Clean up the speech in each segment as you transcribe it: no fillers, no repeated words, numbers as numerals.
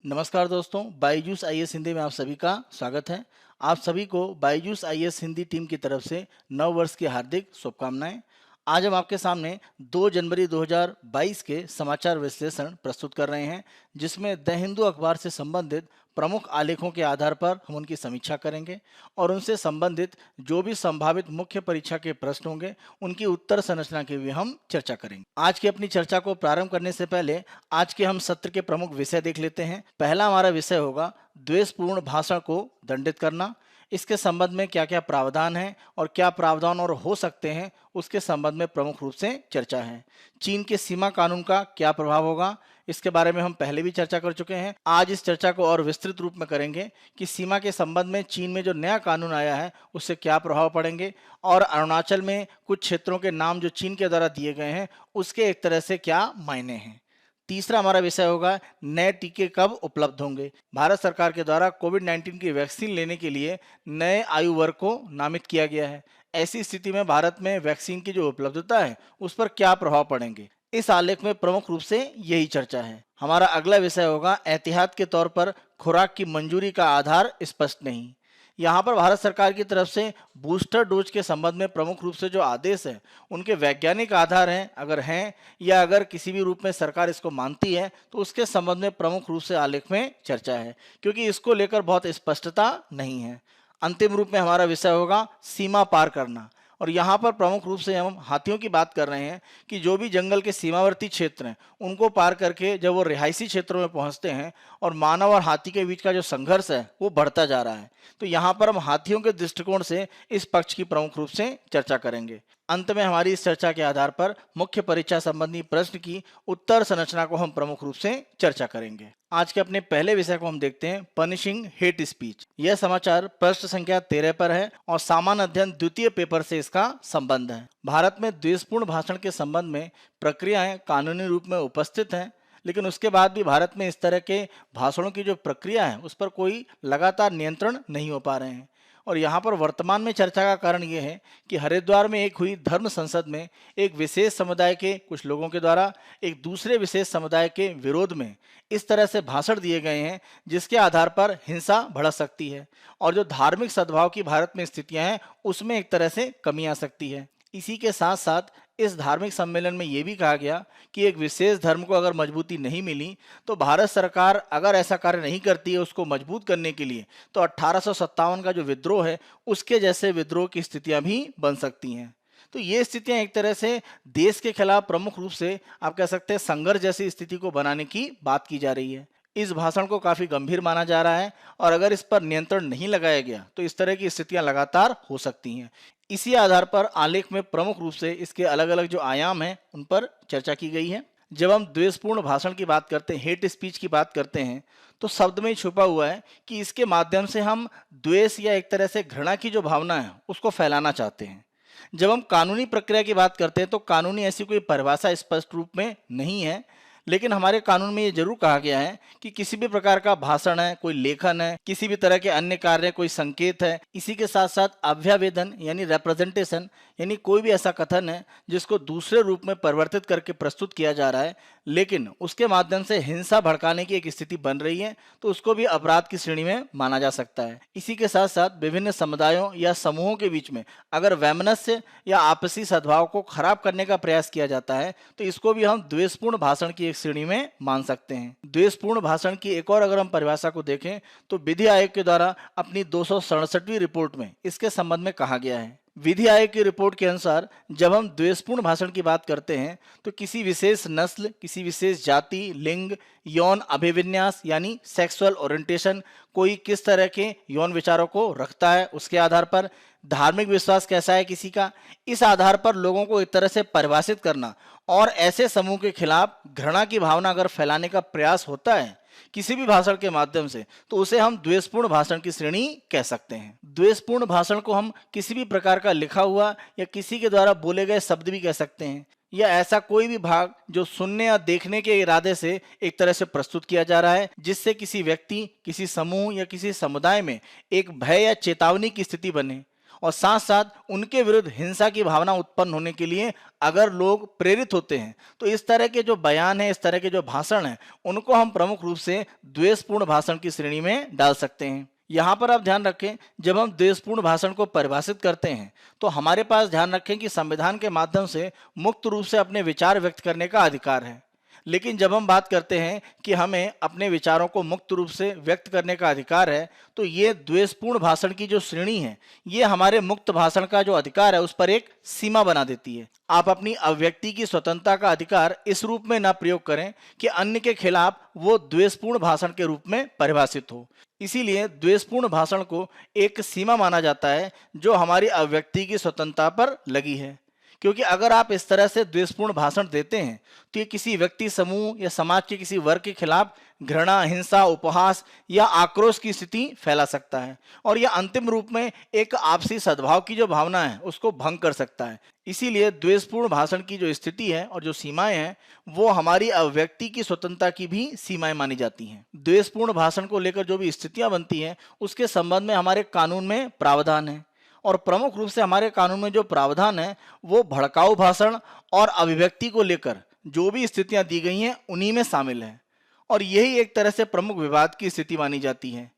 नमस्कार दोस्तों, बायजूस आईएएस हिंदी में आप सभी का स्वागत है। आप सभी को बायजूस आईएएस हिंदी टीम की तरफ से नव वर्ष की हार्दिक शुभकामनाएं। आज हम आपके सामने 2 जनवरी 2022 के समाचार विश्लेषण प्रस्तुत कर रहे हैं, जिसमें द हिंदू अखबार से संबंधित प्रमुख आलेखों के आधार पर हम उनकी समीक्षा करेंगे और उनसे संबंधित जो भी संभावित मुख्य परीक्षा के प्रश्न होंगे उनकी उत्तर संरचना की भी हम चर्चा करेंगे। आज की अपनी चर्चा को प्रारंभ करने से पहले आज के हम सत्र के प्रमुख विषय देख लेते हैं। पहला हमारा विषय होगा द्वेषपूर्ण भाषण को दंडित करना। इसके संबंध में क्या क्या प्रावधान है और क्या प्रावधान और हो सकते हैं, उसके संबंध में प्रमुख रूप से चर्चा है। चीन के सीमा कानून का क्या प्रभाव होगा, इसके बारे में हम पहले भी चर्चा कर चुके हैं। आज इस चर्चा को और विस्तृत रूप में करेंगे कि सीमा के संबंध में चीन में जो नया कानून आया है उससे क्या प्रभाव पड़ेंगे और अरुणाचल में कुछ क्षेत्रों के नाम जो चीन के द्वारा दिए गए हैं उसके एक तरह से क्या मायने हैं। तीसरा हमारा विषय होगा नए टीके कब उपलब्ध होंगे। भारत सरकार के द्वारा कोविड-19 की वैक्सीन लेने के लिए नए आयु वर्ग को नामित किया गया है। ऐसी स्थिति में भारत में वैक्सीन की जो उपलब्धता है उस पर क्या प्रभाव पड़ेंगे, इस आलेख में प्रमुख रूप से यही चर्चा है। हमारा अगला विषय होगा एहतियात के तौर पर खुराक की मंजूरी का आधार स्पष्ट नहीं। यहाँ पर भारत सरकार की तरफ से बूस्टर डोज के संबंध में प्रमुख रूप से जो आदेश है उनके वैज्ञानिक आधार हैं, अगर हैं या अगर किसी भी रूप में सरकार इसको मानती है तो उसके संबंध में प्रमुख रूप से आलेख में चर्चा है, क्योंकि इसको लेकर बहुत स्पष्टता नहीं है। अंतिम रूप में हमारा विषय होगा सीमा पार करना, और यहाँ पर प्रमुख रूप से हम हाथियों की बात कर रहे हैं कि जो भी जंगल के सीमावर्ती क्षेत्र हैं उनको पार करके जब वो रिहायशी क्षेत्रों में पहुँचते हैं और मानव और हाथी के बीच का जो संघर्ष है वो बढ़ता जा रहा है। तो यहाँ पर हम हाथियों के दृष्टिकोण से इस पक्ष की प्रमुख रूप से चर्चा करेंगे। अंत में हमारी इस चर्चा के आधार पर मुख्य परीक्षा संबंधी प्रश्न की उत्तर संरचना को हम प्रमुख रूप से चर्चा करेंगे। आज के अपने पहले विषय को हम देखते हैं, पनिशिंग हेट स्पीच। यह समाचार पृष्ठ संख्या 13 पर है और सामान्य अध्ययन द्वितीय पेपर से इसका संबंध है। भारत में द्वेषपूर्ण भाषण के संबंध में प्रक्रियाएं कानूनी रूप में उपस्थित हैं, लेकिन उसके बाद भी भारत में इस तरह के भाषणों की जो प्रक्रिया है उस पर कोई लगातार नियंत्रण नहीं हो पा रहे हैं। और यहाँ पर वर्तमान में चर्चा का कारण ये है कि हरिद्वार में एक हुई धर्म संसद में एक विशेष समुदाय के कुछ लोगों के द्वारा एक दूसरे विशेष समुदाय के विरोध में इस तरह से भाषण दिए गए हैं जिसके आधार पर हिंसा भड़क सकती है और जो धार्मिक सद्भाव की भारत में स्थितियां हैं उसमें एक तरह से कमी आ सकती है। इसी के साथ साथ इस धार्मिक सम्मेलन में ये भी कहा गया कि एक विशेष धर्म को अगर मजबूती नहीं मिली तो भारत सरकार अगर ऐसा कार्य नहीं करती है उसको मजबूत करने के लिए तो 1857 का जो विद्रोह है उसके जैसे विद्रोह की स्थितियां भी बन सकती हैं। तो ये स्थितियां एक तरह से देश के खिलाफ प्रमुख रूप से आप कह सकते हैं संघर्ष जैसी स्थिति को बनाने की बात की जा रही है। इस भाषण को काफी गंभीर माना जा रहा है और अगर इस पर नियंत्रण नहीं लगाया गया तो इस तरह की स्थितियां लगातार हो सकती हैं। इसी आधार पर आलेख में प्रमुख रूप से इसके अलग अलग जो आयाम हैं उन पर चर्चा की गई है। जब हम द्वेषपूर्ण भाषण की बात करते हैं, हेट स्पीच की बात करते हैं, तो शब्द में ही छुपा हुआ है कि इसके माध्यम से हम द्वेष या एक तरह से घृणा की जो भावना है उसको फैलाना चाहते हैं। जब हम कानूनी प्रक्रिया की बात करते हैं तो कानूनी ऐसी कोई परिभाषा स्पष्ट रूप में नहीं है, लेकिन हमारे कानून में ये जरूर कहा गया है कि किसी भी प्रकार का भाषण है, कोई लेखन है, किसी भी तरह के अन्य कार्य, कोई संकेत है, इसी के साथ साथ अभ्यावेदन यानी रिप्रेजेंटेशन यानी कोई भी ऐसा कथन है जिसको दूसरे रूप में परिवर्तित करके प्रस्तुत किया जा रहा है लेकिन उसके माध्यम से हिंसा भड़काने की एक स्थिति बन रही है तो उसको भी अपराध की श्रेणी में माना जा सकता है। इसी के साथ साथ विभिन्न समुदायों या समूहों के बीच में अगर वैमनस्य या आपसी सद्भाव को खराब करने का प्रयास किया जाता है तो इसको भी हम द्वेषपूर्ण भाषण की एक श्रेणी में मान सकते हैं। द्वेषपूर्ण भाषण की एक और अगर हम परिभाषा को देखें तो विधि आयोग के द्वारा अपनी 267वीं रिपोर्ट में इसके संबंध में कहा गया है। विधि आयोग की रिपोर्ट के अनुसार जब हम द्वेषपूर्ण भाषण की बात करते हैं तो किसी विशेष नस्ल, किसी विशेष जाति, लिंग, यौन अभिविन्यास यानी सेक्सुअल ओरिएंटेशन, कोई किस तरह के यौन विचारों को रखता है उसके आधार पर, धार्मिक विश्वास कैसा है किसी का, इस आधार पर लोगों को एक तरह से परिभाषित करना और ऐसे समूह के खिलाफ घृणा की भावना अगर फैलाने का प्रयास होता है किसी भी भाषण के माध्यम से तो उसे हम द्वेषपूर्ण भाषण की श्रेणी कह सकते हैं। द्वेषपूर्ण भाषण को हम किसी भी प्रकार का लिखा हुआ या किसी के द्वारा बोले गए शब्द भी कह सकते हैं या ऐसा कोई भी भाग जो सुनने या देखने के इरादे से एक तरह से प्रस्तुत किया जा रहा है जिससे किसी व्यक्ति, किसी समूह या किसी समुदाय में एक भय या चेतावनी की स्थिति बने और साथ साथ उनके विरुद्ध हिंसा की भावना उत्पन्न होने के लिए अगर लोग प्रेरित होते हैं तो इस तरह के जो बयान है, इस तरह के जो भाषण हैं, उनको हम प्रमुख रूप से द्वेषपूर्ण भाषण की श्रेणी में डाल सकते हैं। यहाँ पर आप ध्यान रखें, जब हम द्वेषपूर्ण भाषण को परिभाषित करते हैं तो हमारे पास ध्यान रखें कि संविधान के माध्यम से मुक्त रूप से अपने विचार व्यक्त करने का अधिकार है। लेकिन जब हम बात करते हैं कि हमें अपने विचारों को मुक्त रूप से व्यक्त करने का अधिकार है, तो ये द्वेषपूर्ण भाषण की जो श्रेणी है, ये हमारे मुक्त भाषण का जो अधिकार है उस पर एक सीमा बना देती है। आप अपनी अभिव्यक्ति की स्वतंत्रता का अधिकार इस रूप में ना प्रयोग करें कि अन्य के खिलाफ वो द्वेषपूर्ण भाषण के रूप में परिभाषित हो। इसीलिए द्वेषपूर्ण भाषण को एक सीमा माना जाता है जो हमारी अभिव्यक्ति की स्वतंत्रता पर लगी है। क्योंकि अगर आप इस तरह से द्वेषपूर्ण भाषण देते हैं तो ये किसी व्यक्ति समूह या समाज के किसी वर्ग के खिलाफ घृणा, हिंसा, उपहास या आक्रोश की स्थिति फैला सकता है और यह अंतिम रूप में एक आपसी सद्भाव की जो भावना है उसको भंग कर सकता है। इसीलिए द्वेषपूर्ण भाषण की जो स्थिति है और जो सीमाएं हैं वो हमारी अभिव्यक्ति की स्वतंत्रता की भी सीमाएं मानी जाती हैं। द्वेषपूर्ण भाषण को लेकर जो भी स्थितियां बनती हैं उसके संबंध में हमारे कानून में प्रावधान है और प्रमुख रूप से हमारे कानून में जो प्रावधान है वो भड़काऊ भाषण और अभिव्यक्ति को लेकर जो भी स्थितियां दी गई हैं उन्हीं में शामिल है और यही एक तरह से प्रमुख विवाद की स्थिति मानी जाती है,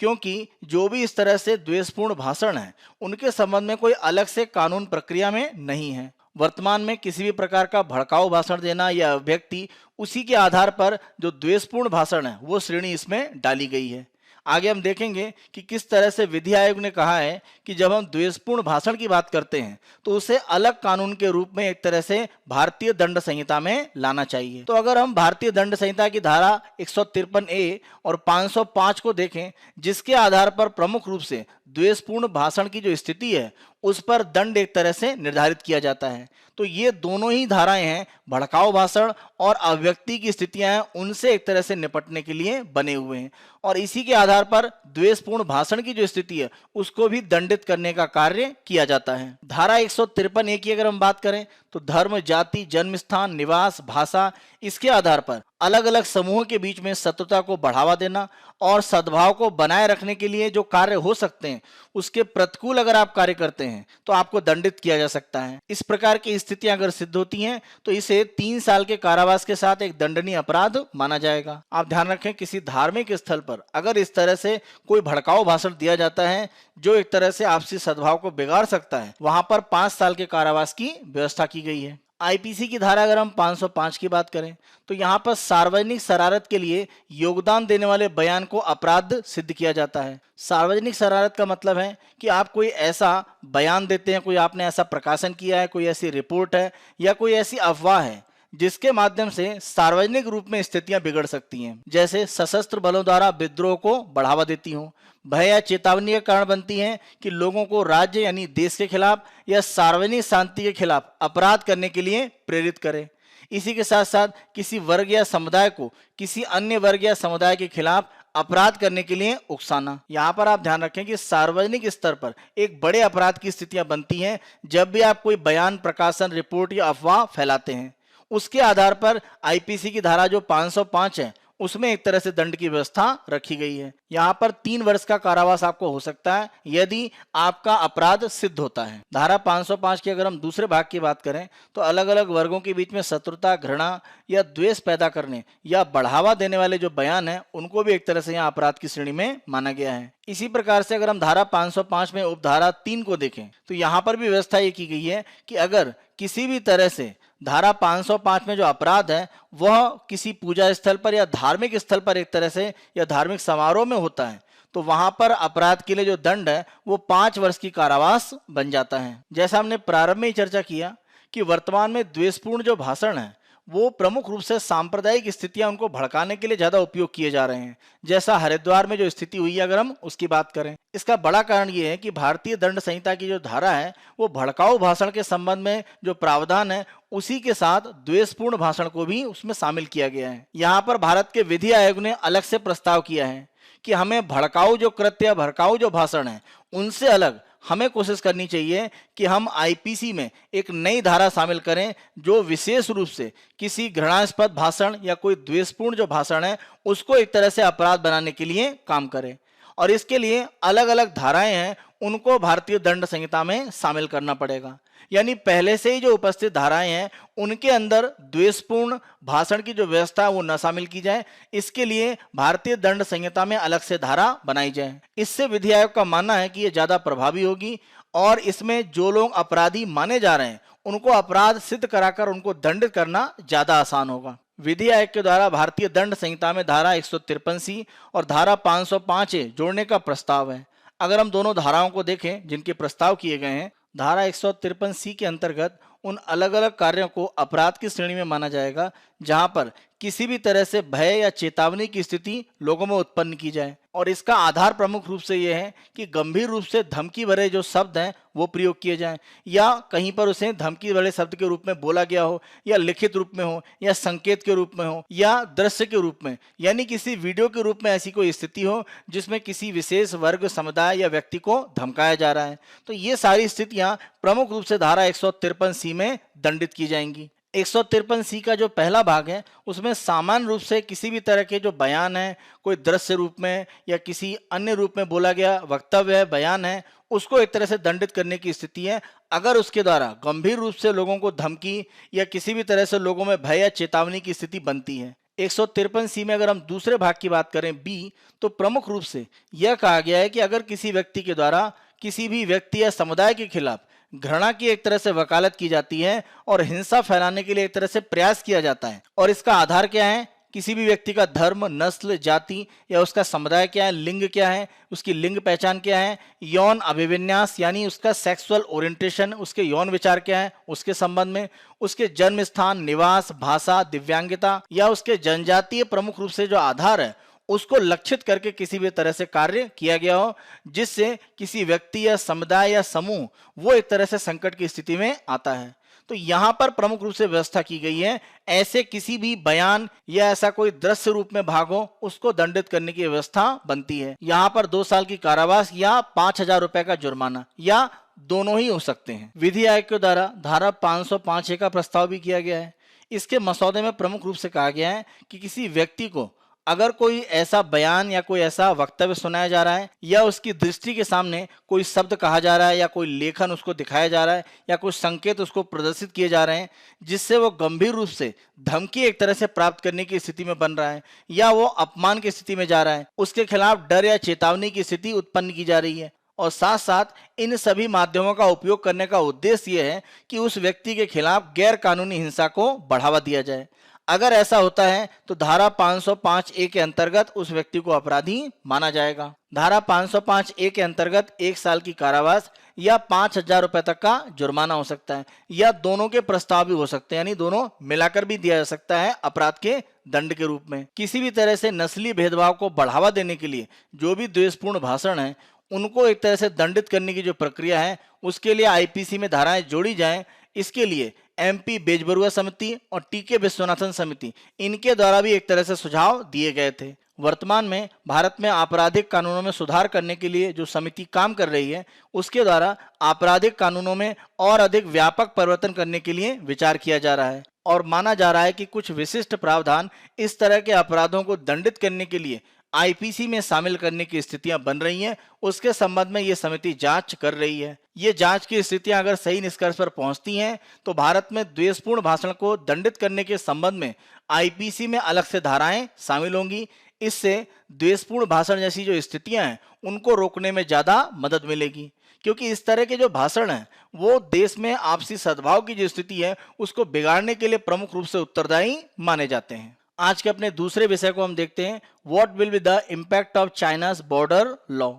क्योंकि जो भी इस तरह से द्वेषपूर्ण भाषण है उनके संबंध में कोई अलग से कानून प्रक्रिया में नहीं है। वर्तमान में किसी भी प्रकार का भड़काऊ भाषण देना या अभिव्यक्ति, उसी के आधार पर जो द्वेषपूर्ण भाषण है वो श्रेणी इसमें डाली गई है। आगे हम देखेंगे कि किस तरह से विधि आयोग ने कहा है कि जब हम द्वेषपूर्ण भाषण की बात करते हैं तो उसे अलग कानून के रूप में एक तरह से भारतीय दंड संहिता में लाना चाहिए। तो अगर हम भारतीय दंड संहिता की धारा 153A और 505 को देखें, जिसके आधार पर प्रमुख रूप से द्वेषपूर्ण भाषण की जो स्थिति है उस पर दंड एक तरह से निर्धारित किया जाता है, तो ये दोनों ही धाराएं हैं भड़काऊ भाषण और अभिव्यक्ति की स्थितियां हैं उनसे एक तरह से निपटने के लिए बने हुए हैं और इसी के आधार पर द्वेषपूर्ण भाषण की जो स्थिति है उसको भी दंडित करने का कार्य किया जाता है। धारा 153A की अगर हम बात करें तो धर्म, जाति, जन्म स्थान, निवास, भाषा, इसके आधार पर अलग अलग समूहों के बीच में शत्रुता को बढ़ावा देना और सद्भाव को बनाए रखने के लिए जो कार्य हो सकते हैं उसके प्रतिकूल अगर आप कार्य करते हैं तो आपको दंडित किया जा सकता है। इस प्रकार की स्थितियां अगर सिद्ध होती हैं तो इसे 3 साल के कारावास के साथ एक दंडनीय अपराध माना जाएगा। आप ध्यान रखें, किसी धार्मिक स्थल पर अगर इस तरह से कोई भड़काऊ भाषण दिया जाता है जो एक तरह से आपसी सद्भाव को बिगाड़ सकता है, वहां पर 5 साल के कारावास की व्यवस्था की गई है। आईपीसी की धारा अगर हम 505 की बात करें तो यहाँ पर सार्वजनिक शरारत के लिए योगदान देने वाले बयान को अपराध सिद्ध किया जाता है। सार्वजनिक शरारत का मतलब है कि आप कोई ऐसा बयान देते हैं, कोई आपने ऐसा प्रकाशन किया है, कोई ऐसी रिपोर्ट है या कोई ऐसी अफवाह है जिसके माध्यम से सार्वजनिक रूप में स्थितियां बिगड़ सकती हैं, जैसे सशस्त्र बलों द्वारा विद्रोह को बढ़ावा देती हो, भय या चेतावनी का कारण बनती हैं कि लोगों को राज्य यानी देश के खिलाफ या सार्वजनिक शांति के खिलाफ अपराध करने के लिए प्रेरित करे। इसी के साथ साथ किसी वर्ग या समुदाय को किसी अन्य वर्ग या समुदाय के खिलाफ अपराध करने के लिए उकसाना। यहाँ पर आप ध्यान रखें कि सार्वजनिक स्तर पर एक बड़े अपराध की स्थितियां बनती हैं जब भी आप कोई बयान, प्रकाशन, रिपोर्ट या अफवाह फैलाते हैं। उसके आधार पर आईपीसी की धारा जो 505 है उसमें एक तरह से दंड की व्यवस्था रखी गई है। यहाँ पर 3 वर्ष का कारावास आपको हो सकता है यदि आपका अपराध सिद्ध होता है। धारा 505 की अगर हम दूसरे भाग की बात करें तो अलग अलग वर्गों के बीच में शत्रुता, घृणा या द्वेष पैदा करने या बढ़ावा देने वाले जो बयान है उनको भी एक तरह से यहाँ अपराध की श्रेणी में माना गया है। इसी प्रकार से अगर हम धारा 505 में उपधारा 3 को देखें तो यहाँ पर भी व्यवस्था ये की गई है कि अगर किसी भी तरह से धारा 505 में जो अपराध है वह किसी पूजा स्थल पर या धार्मिक स्थल पर एक तरह से या धार्मिक समारोह में होता है तो वहां पर अपराध के लिए जो दंड है वो 5 वर्ष की कारावास बन जाता है। जैसा हमने प्रारंभ में ही चर्चा किया कि वर्तमान में द्वेषपूर्ण जो भाषण है वो प्रमुख रूप से सांप्रदायिक स्थितियां उनको भड़काने के लिए ज्यादा उपयोग किए जा रहे हैं। जैसा हरिद्वार में जो स्थिति हुई है अगर हम उसकी बात करें, इसका बड़ा कारण ये है कि भारतीय दंड संहिता की जो धारा है वो भड़काऊ भाषण के संबंध में जो प्रावधान है उसी के साथ द्वेषपूर्ण भाषण को भी उसमें शामिल किया गया है। यहाँ पर भारत के विधि आयोग ने अलग से प्रस्ताव किया है कि हमें भड़काऊ जो कृत्य, भड़काऊ जो भाषण है उनसे अलग हमें कोशिश करनी चाहिए कि हम आईपीसी में एक नई धारा शामिल करें जो विशेष रूप से किसी घृणास्पद भाषण या कोई द्वेषपूर्ण जो भाषण है उसको एक तरह से अपराध बनाने के लिए काम करे। और इसके लिए अलग अलग धाराएं हैं, उनको भारतीय दंड संहिता में शामिल करना पड़ेगा। यानी पहले से ही जो उपस्थित धाराएं हैं उनके अंदर द्वेषपूर्ण भाषण की जो व्यवस्था है वो न शामिल की जाए, इसके लिए भारतीय दंड संहिता में अलग से धारा बनाई जाए। इससे विधि आयोग का मानना है कि ये ज्यादा प्रभावी होगी और इसमें जो लोग अपराधी माने जा रहे हैं उनको अपराध सिद्ध कराकर उनको दंडित करना ज्यादा आसान होगा। विधि आयोग के द्वारा भारतीय दंड संहिता में धारा 153C और धारा 505A जोड़ने का प्रस्ताव है। अगर हम दोनों धाराओं को देखें जिनके प्रस्ताव किए गए हैं, धारा 153C के अंतर्गत उन अलग अलग कार्यों को अपराध की श्रेणी में माना जाएगा जहां पर किसी भी तरह से भय या चेतावनी की स्थिति लोगों में उत्पन्न की जाए, और इसका आधार प्रमुख रूप से यह है कि गंभीर रूप से धमकी भरे जो शब्द हैं वो प्रयोग किए जाएं, या कहीं पर उसे धमकी भरे शब्द के रूप में बोला गया हो, या लिखित रूप में हो, या संकेत के रूप में हो, या दृश्य के रूप में, यानी किसी वीडियो के रूप में ऐसी कोई स्थिति हो जिसमें किसी विशेष वर्ग, समुदाय या व्यक्ति को धमकाया जा रहा है। तो ये सारी स्थितियां प्रमुख रूप से धारा 153C में दंडित की जाएंगी। 153C का जो पहला भाग है उसमें सामान्य रूप से किसी भी तरह के जो बयान है, कोई दृश्य रूप में या किसी अन्य रूप में बोला गया वक्तव्य है, बयान है, उसको एक तरह से दंडित करने की स्थिति है अगर उसके द्वारा गंभीर रूप से लोगों को धमकी या किसी भी तरह से लोगों में भय या चेतावनी की स्थिति बनती है। 153C में अगर हम दूसरे भाग की बात करें B, तो प्रमुख रूप से यह कहा गया है कि अगर किसी व्यक्ति के द्वारा किसी भी व्यक्ति या समुदाय के खिलाफ घृणा की एक तरह से वकालत की जाती है और हिंसा फैलाने के लिए एक तरह से प्रयास किया जाता है, और इसका आधार क्या है, किसी भी व्यक्ति का धर्म, नस्ल, जाति या उसका समुदाय क्या है, लिंग क्या है, उसकी लिंग पहचान क्या है, यौन अभिविन्यास यानी उसका सेक्सुअल ओरिएंटेशन, उसके यौन विचार क्या है उसके संबंध में, उसके जन्म स्थान, निवास, भाषा, दिव्यांगता या उसके जनजातीय प्रमुख रूप से जो आधार है उसको लक्षित करके किसी भी तरह से कार्य किया गया हो जिससे किसी व्यक्ति या समुदाय या समूह वो एक तरह से संकट की स्थिति में आता है। तो यहाँ पर प्रमुख रूप से व्यवस्था की गई है, ऐसे किसी भी बयान या ऐसा कोई दृश्य रूप में भाग हो उसको दंडित करने की व्यवस्था बनती है। यहाँ पर 2 साल की कारावास या 5,000 रुपए का जुर्माना या दोनों ही हो सकते हैं। विधि आयोग के द्वारा धारा 505A का प्रस्ताव भी किया गया है। इसके मसौदे में प्रमुख रूप से कहा गया है कि किसी व्यक्ति को अगर कोई ऐसा बयान या कोई ऐसा वक्तव्य सुनाया जा रहा है या उसकी दृष्टि के सामने कोई शब्द कहा जा रहा है या कोई लेखन उसको दिखाया जा रहा है या कुछ संकेत उसको प्रदर्शित किए जा रहे हैं जिससे वो गंभीर रूप से धमकी एक तरह से प्राप्त करने की स्थिति में बन रहा है या वो अपमान की स्थिति में जा रहा है, उसके खिलाफ डर या चेतावनी की स्थिति उत्पन्न की जा रही है, और साथ साथ इन सभी माध्यमों का उपयोग करने का उद्देश्य यह है कि उस व्यक्ति के खिलाफ गैर कानूनी हिंसा को बढ़ावा दिया जाए। अगर ऐसा होता है तो धारा 505A के अंतर्गत उस व्यक्ति को अपराधी माना जाएगा। धारा 505A के अंतर्गत 1 साल की कारावास या 5,000 रुपए तक का जुर्माना हो सकता है, या दोनों के प्रस्ताव भी हो सकते हैं, यानी दोनों मिलाकर भी दिया जा सकता है अपराध के दंड के रूप में। किसी भी तरह से नस्लीय भेदभाव को बढ़ावा देने के लिए जो भी द्वेषपूर्ण भाषण है उनको एक तरह से दंडित करने की जो प्रक्रिया है उसके लिए आईपीसी में धाराएं जोड़ी जाएं। इसके लिए एमपी बेजबरुआ समिति और टीके विश्वनाथन समिति इनके द्वारा भी एक तरह से सुझाव दिए गए थे। वर्तमान में भारत में आपराधिक कानूनों में सुधार करने के लिए जो समिति काम कर रही है उसके द्वारा आपराधिक कानूनों में और अधिक व्यापक परिवर्तन करने के लिए विचार किया जा रहा है, और माना जा रहा है कि कुछ विशिष्ट प्रावधान इस तरह के अपराधों को दंडित करने के लिए आईपीसी में शामिल करने की स्थितियां बन रही हैं। उसके संबंध में ये समिति जांच कर रही है। ये जांच की स्थितियां अगर सही निष्कर्ष पर पहुंचती हैं तो भारत में द्वेषपूर्ण भाषण को दंडित करने के संबंध में आईपीसी में अलग से धाराएं शामिल होंगी। इससे द्वेषपूर्ण भाषण जैसी जो स्थितियां हैं उनको रोकने में ज्यादा मदद मिलेगी, क्योंकि इस तरह के जो भाषण हैं वो देश में आपसी सद्भाव की जो स्थिति है उसको बिगाड़ने के लिए प्रमुख रूप से उत्तरदायी माने जाते हैं। आज के अपने दूसरे विषय को हम देखते हैं, what will be the impact of China's border law.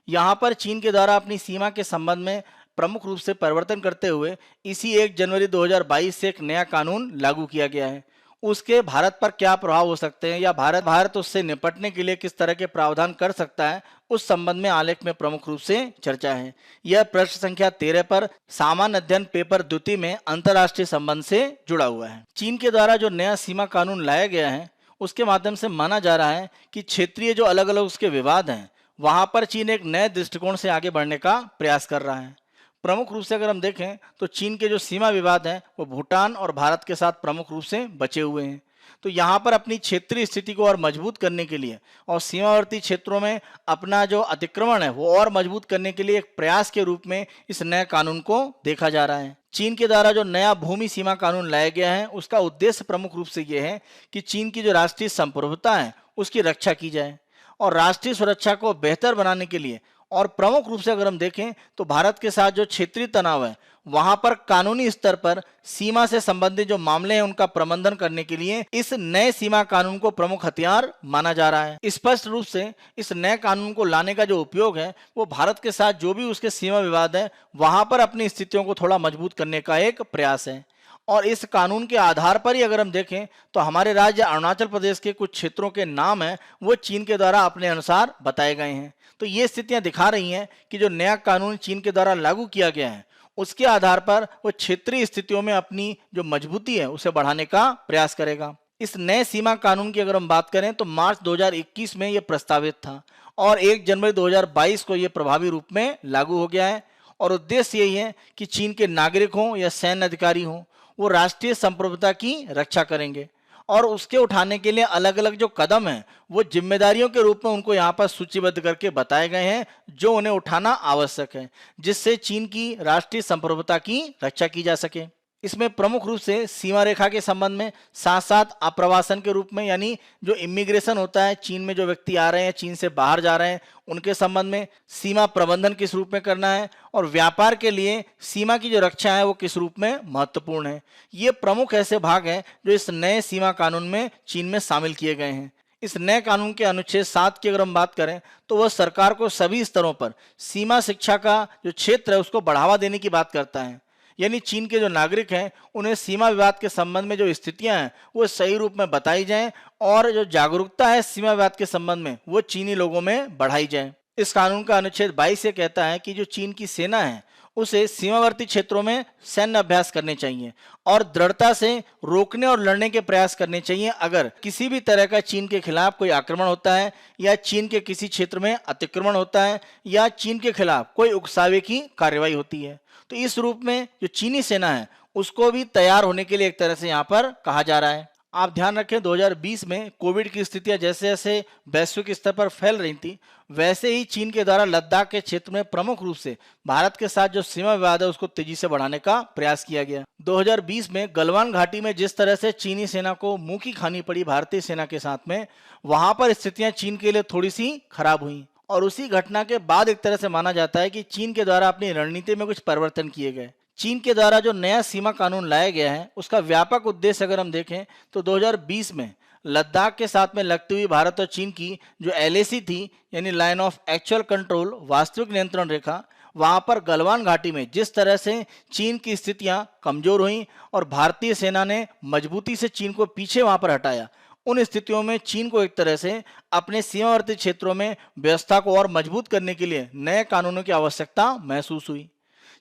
यहाँ पर चीन के द्वारा अपनी सीमा के संबंध में प्रमुख रूप से परिवर्तन करते हुए इसी 1 जनवरी 2022 से एक नया कानून लागू किया गया है। उसके भारत पर क्या प्रभाव हो सकते हैं या भारत उससे निपटने के लिए किस तरह के प्रावधान कर सकता है, उस संबंध में आलेख में प्रमुख रूप से चर्चा है। यह पृष्ठ संख्या 13 पर सामान्य अध्ययन पेपर द्वितीय में अंतर्राष्ट्रीय संबंध से जुड़ा हुआ है। चीन के द्वारा जो नया सीमा कानून लाया गया है उसके माध्यम से माना जा रहा है कि क्षेत्रीय जो अलग अलग उसके विवाद हैं वहां पर चीन एक नए दृष्टिकोण से आगे बढ़ने का प्रयास कर रहा है। प्रमुख रूप से अगर हम देखें तो चीन के जो सीमा विवाद हैं वो भूटान और भारत के साथ प्रमुख रूप से बचे हुए हैं। तो यहाँ पर अपनी क्षेत्रीय स्थिति को और मजबूत करने के लिए और सीमावर्ती क्षेत्रों में अपना जो अतिक्रमण है वो और मजबूत करने के लिए एक प्रयास के रूप में इस नए कानून को देखा जा रहा है। चीन के द्वारा जो नया भूमि सीमा कानून लाया गया है उसका उद्देश्य प्रमुख रूप से ये है कि चीन की जो राष्ट्रीय संप्रभुता है उसकी रक्षा की जाए और राष्ट्रीय सुरक्षा को बेहतर बनाने के लिए, और प्रमुख रूप से अगर हम देखें तो भारत के साथ जो क्षेत्रीय तनाव है वहां पर कानूनी स्तर पर सीमा से संबंधित जो मामले हैं उनका प्रबंधन करने के लिए इस नए सीमा कानून को प्रमुख हथियार माना जा रहा है। स्पष्ट रूप से इस नए कानून को लाने का जो उपयोग है वो भारत के साथ जो भी उसके सीमा विवाद है वहां पर अपनी स्थितियों को थोड़ा मजबूत करने का एक प्रयास है। और इस कानून के आधार पर ही अगर हम देखें तो हमारे राज्य अरुणाचल प्रदेश के कुछ क्षेत्रों के नाम हैं वो चीन के द्वारा अपने अनुसार बताए गए हैं। तो ये स्थितियां दिखा रही हैं कि जो नया कानून चीन के द्वारा लागू किया गया है उसके आधार पर वो क्षेत्रीय स्थितियों में अपनी जो मजबूती है उसे बढ़ाने का प्रयास करेगा। इस नए सीमा कानून की अगर हम बात करें तो मार्च 2021 में यह प्रस्तावित था और 1 जनवरी 2022 को यह प्रभावी रूप में लागू हो गया है। और उद्देश्य यही है कि चीन के नागरिक हों या सैन्य अधिकारी हों वो राष्ट्रीय संप्रभुता की रक्षा करेंगे और उसके उठाने के लिए अलग अलग जो कदम हैं वो जिम्मेदारियों के रूप में उनको यहाँ पर सूचीबद्ध करके बताए गए हैं जो उन्हें उठाना आवश्यक है जिससे चीन की राष्ट्रीय संप्रभुता की रक्षा की जा सके। इसमें प्रमुख रूप से सीमा रेखा के संबंध में, साथ साथ आप्रवासन के रूप में यानी जो इमिग्रेशन होता है, चीन में जो व्यक्ति आ रहे हैं चीन से बाहर जा रहे हैं उनके संबंध में, सीमा प्रबंधन किस रूप में करना है और व्यापार के लिए सीमा की जो रक्षा है वो किस रूप में महत्वपूर्ण है। ये प्रमुख ऐसे भाग हैं जो इस नए सीमा कानून में चीन में शामिल किए गए हैं। इस नए कानून के अनुच्छेद 7 की अगर हम बात करें तो वह सरकार को सभी स्तरों पर सीमा शिक्षा का जो क्षेत्र है उसको बढ़ावा देने की बात करता है। यानी चीन के जो नागरिक हैं उन्हें सीमा विवाद के संबंध में जो स्थितियां हैं वो सही रूप में बताई जाएं और जो जागरूकता है सीमा विवाद के संबंध में वो चीनी लोगों में बढ़ाई जाए। इस कानून का अनुच्छेद 22 ये कहता है कि जो चीन की सेना है उसे सीमावर्ती क्षेत्रों में सैन्य अभ्यास करने चाहिए और दृढ़ता से रोकने और लड़ने के प्रयास करने चाहिए अगर किसी भी तरह का चीन के खिलाफ कोई आक्रमण होता है या चीन के किसी क्षेत्र में अतिक्रमण होता है या चीन के खिलाफ कोई उकसावे की कार्रवाई होती है। तो इस रूप में जो चीनी सेना है उसको भी तैयार होने के लिए एक तरह से यहाँ पर कहा जा रहा है। आप ध्यान रखें 2020 में कोविड की स्थितियां जैसे जैसे वैश्विक स्तर पर फैल रही थी वैसे ही चीन के द्वारा लद्दाख के क्षेत्र में प्रमुख रूप से भारत के साथ जो सीमा विवाद है उसको तेजी से बढ़ाने का प्रयास किया गया। 2020 में गलवान घाटी में जिस तरह से चीनी सेना को मुंह की खानी पड़ी भारतीय सेना के साथ में, वहां पर स्थितियां चीन के लिए थोड़ी सी खराब हुई और उसी घटना के बाद एक तरह से माना जाता है कि चीन के द्वारा अपनी रणनीति में कुछ परिवर्तन किए गए। चीन के द्वारा जो नया सीमा कानून लाया गया है उसका व्यापक उद्देश्य अगर हम देखें तो 2020 में लद्दाख के साथ में लगती हुई भारत और चीन की जो LAC थी यानी लाइन ऑफ एक्चुअल कंट्रोल, वास्तविक नियंत्रण रेखा, वहां पर गलवान घाटी में जिस तरह से चीन की स्थितियां कमजोर हुई और भारतीय सेना ने मजबूती से चीन को पीछे वहां पर हटाया, उन स्थितियों में चीन को एक तरह से अपने सीमावर्ती क्षेत्रों में व्यवस्था को और मजबूत करने के लिए नए कानूनों की आवश्यकता महसूस हुई।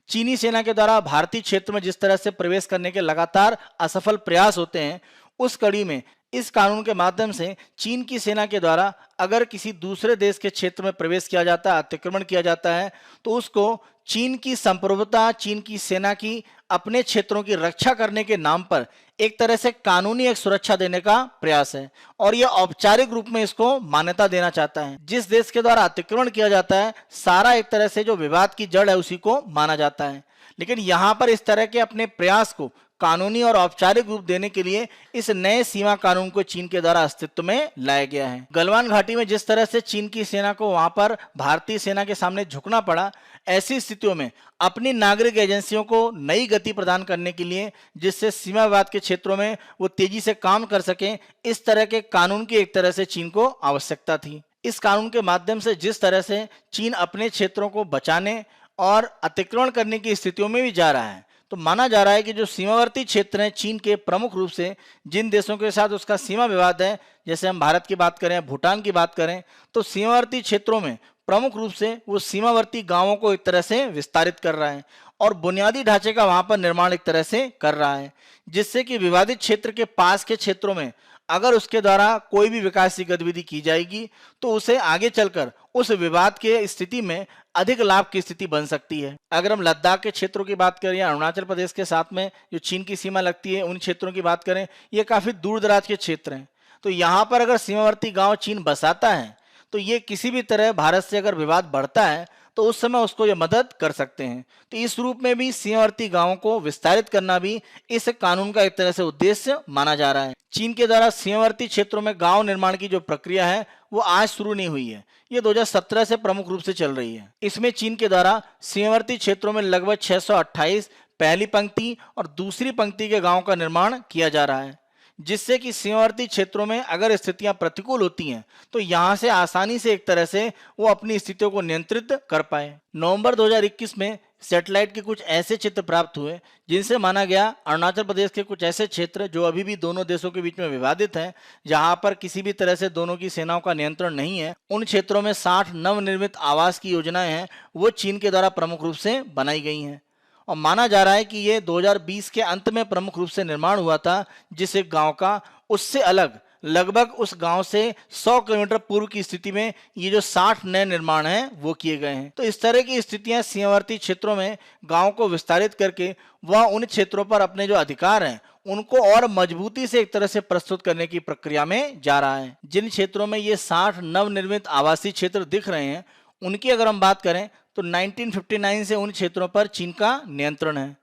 चीनी सेना के द्वारा भारतीय क्षेत्र में जिस तरह से प्रवेश करने के लगातार असफल प्रयास होते हैं उस कड़ी में इस कानून के माध्यम से चीन की सेना के द्वारा अगर किसी दूसरे देश के क्षेत्र में प्रवेश किया जाता है, अतिक्रमण किया जाता है, तो उसको चीन की संप्रभुता, चीन की सेना की अपने क्षेत्रों की रक्षा करने के नाम पर एक तरह से कानूनी एक सुरक्षा देने का प्रयास है और यह औपचारिक रूप में इसको मान्यता देना चाहता है। जिस देश के द्वारा अतिक्रमण किया जाता है सारा एक तरह से जो विवाद की जड़ है उसी को माना जाता है, लेकिन यहां पर इस तरह के अपने प्रयास को कानूनी और औपचारिक रूप देने के लिए इस नए सीमा कानून को चीन के द्वारा अस्तित्व में लाया गया है। गलवान घाटी में जिस तरह से चीन की सेना को वहां पर भारतीय सेना के सामने झुकना पड़ा, ऐसी स्थितियों में अपनी नागरिक एजेंसियों को नई गति प्रदान करने के लिए जिससे सीमा विवाद के क्षेत्रों में वो तेजी से काम कर सके, इस तरह के कानून की एक तरह से चीन को आवश्यकता थी। इस कानून के माध्यम से जिस तरह से चीन अपने क्षेत्रों को बचाने और अतिक्रमण करने की स्थितियों में भी जा रहा है, तो माना जा रहा है कि जो सीमावर्ती क्षेत्र हैं चीन के, प्रमुख रूप से जिन देशों के साथ उसका सीमा विवाद है, जैसे हम भारत की बात करें, भूटान की बात करें, तो सीमावर्ती क्षेत्रों में प्रमुख रूप से वो सीमावर्ती गांवों को एक तरह से विस्तारित कर रहा है और बुनियादी ढांचे का वहां पर निर्माण एक तरह से कर रहा है, जिससे कि विवादित क्षेत्र के पास के क्षेत्रों में अगर उसके द्वारा कोई भी विकास गतिविधि की जाएगी तो उसे आगे चलकर उस विवाद के स्थिति में अधिक लाभ की स्थिति बन सकती है। अगर हम लद्दाख के क्षेत्रों की बात करें या अरुणाचल प्रदेश के साथ में जो चीन की सीमा लगती है उन क्षेत्रों की बात करें, ये काफी दूर दराज के क्षेत्र हैं। तो यहाँ पर अगर सीमावर्ती गांव चीन बसाता है तो ये किसी भी तरह भारत से अगर विवाद बढ़ता है तो उस समय उसको ये मदद कर सकते हैं। तो इस रूप में भी सीमावर्ती गांवों को विस्तारित करना भी इस कानून का एक तरह से उद्देश्य माना जा रहा है। चीन के द्वारा सीमावर्ती क्षेत्रों में गांव निर्माण की जो प्रक्रिया है वो आज शुरू नहीं हुई है, ये 2017 से प्रमुख रूप से चल रही है। इसमें चीन के द्वारा सीमावर्ती क्षेत्रों में लगभग 628 पहली पंक्ति और दूसरी पंक्ति के गांवों का निर्माण किया जा रहा है, जिससे कि सीमावर्ती क्षेत्रों में अगर स्थितियां प्रतिकूल होती हैं तो यहां से आसानी से एक तरह से वो अपनी स्थितियों को नियंत्रित कर पाए। नवंबर 2021 में सैटेलाइट के कुछ ऐसे चित्र प्राप्त हुए जिनसे माना गया अरुणाचल प्रदेश के कुछ ऐसे क्षेत्र जो अभी भी दोनों देशों के बीच में विवादित हैं, जहां पर किसी भी तरह से दोनों की सेनाओं का नियंत्रण नहीं है, उन क्षेत्रों में 60 नवनिर्मित आवास की योजनाएं हैं वो चीन के द्वारा प्रमुख रूप से बनाई गई हैं। और माना जा रहा है कि ये 2020 के अंत में प्रमुख रूप से निर्माण हुआ था, जिस एक गांव का उससे अलग लगभग उस गांव से 100 किलोमीटर पूर्व की स्थिति में ये जो 60 नए निर्माण हैं वो किए गए हैं। तो इस तरह की स्थितियां सीमावर्ती क्षेत्रों में गांव को विस्तारित करके वह उन क्षेत्रों पर अपने जो अधिकार हैं उनको और मजबूती से एक तरह से प्रस्तुत करने की प्रक्रिया में जा रहा है। जिन क्षेत्रों में ये 60 नवनिर्मित आवासीय क्षेत्र दिख रहे हैं उनकी अगर हम बात करें तो 1959 से उन क्षेत्रों पर चीन का नियंत्रण है।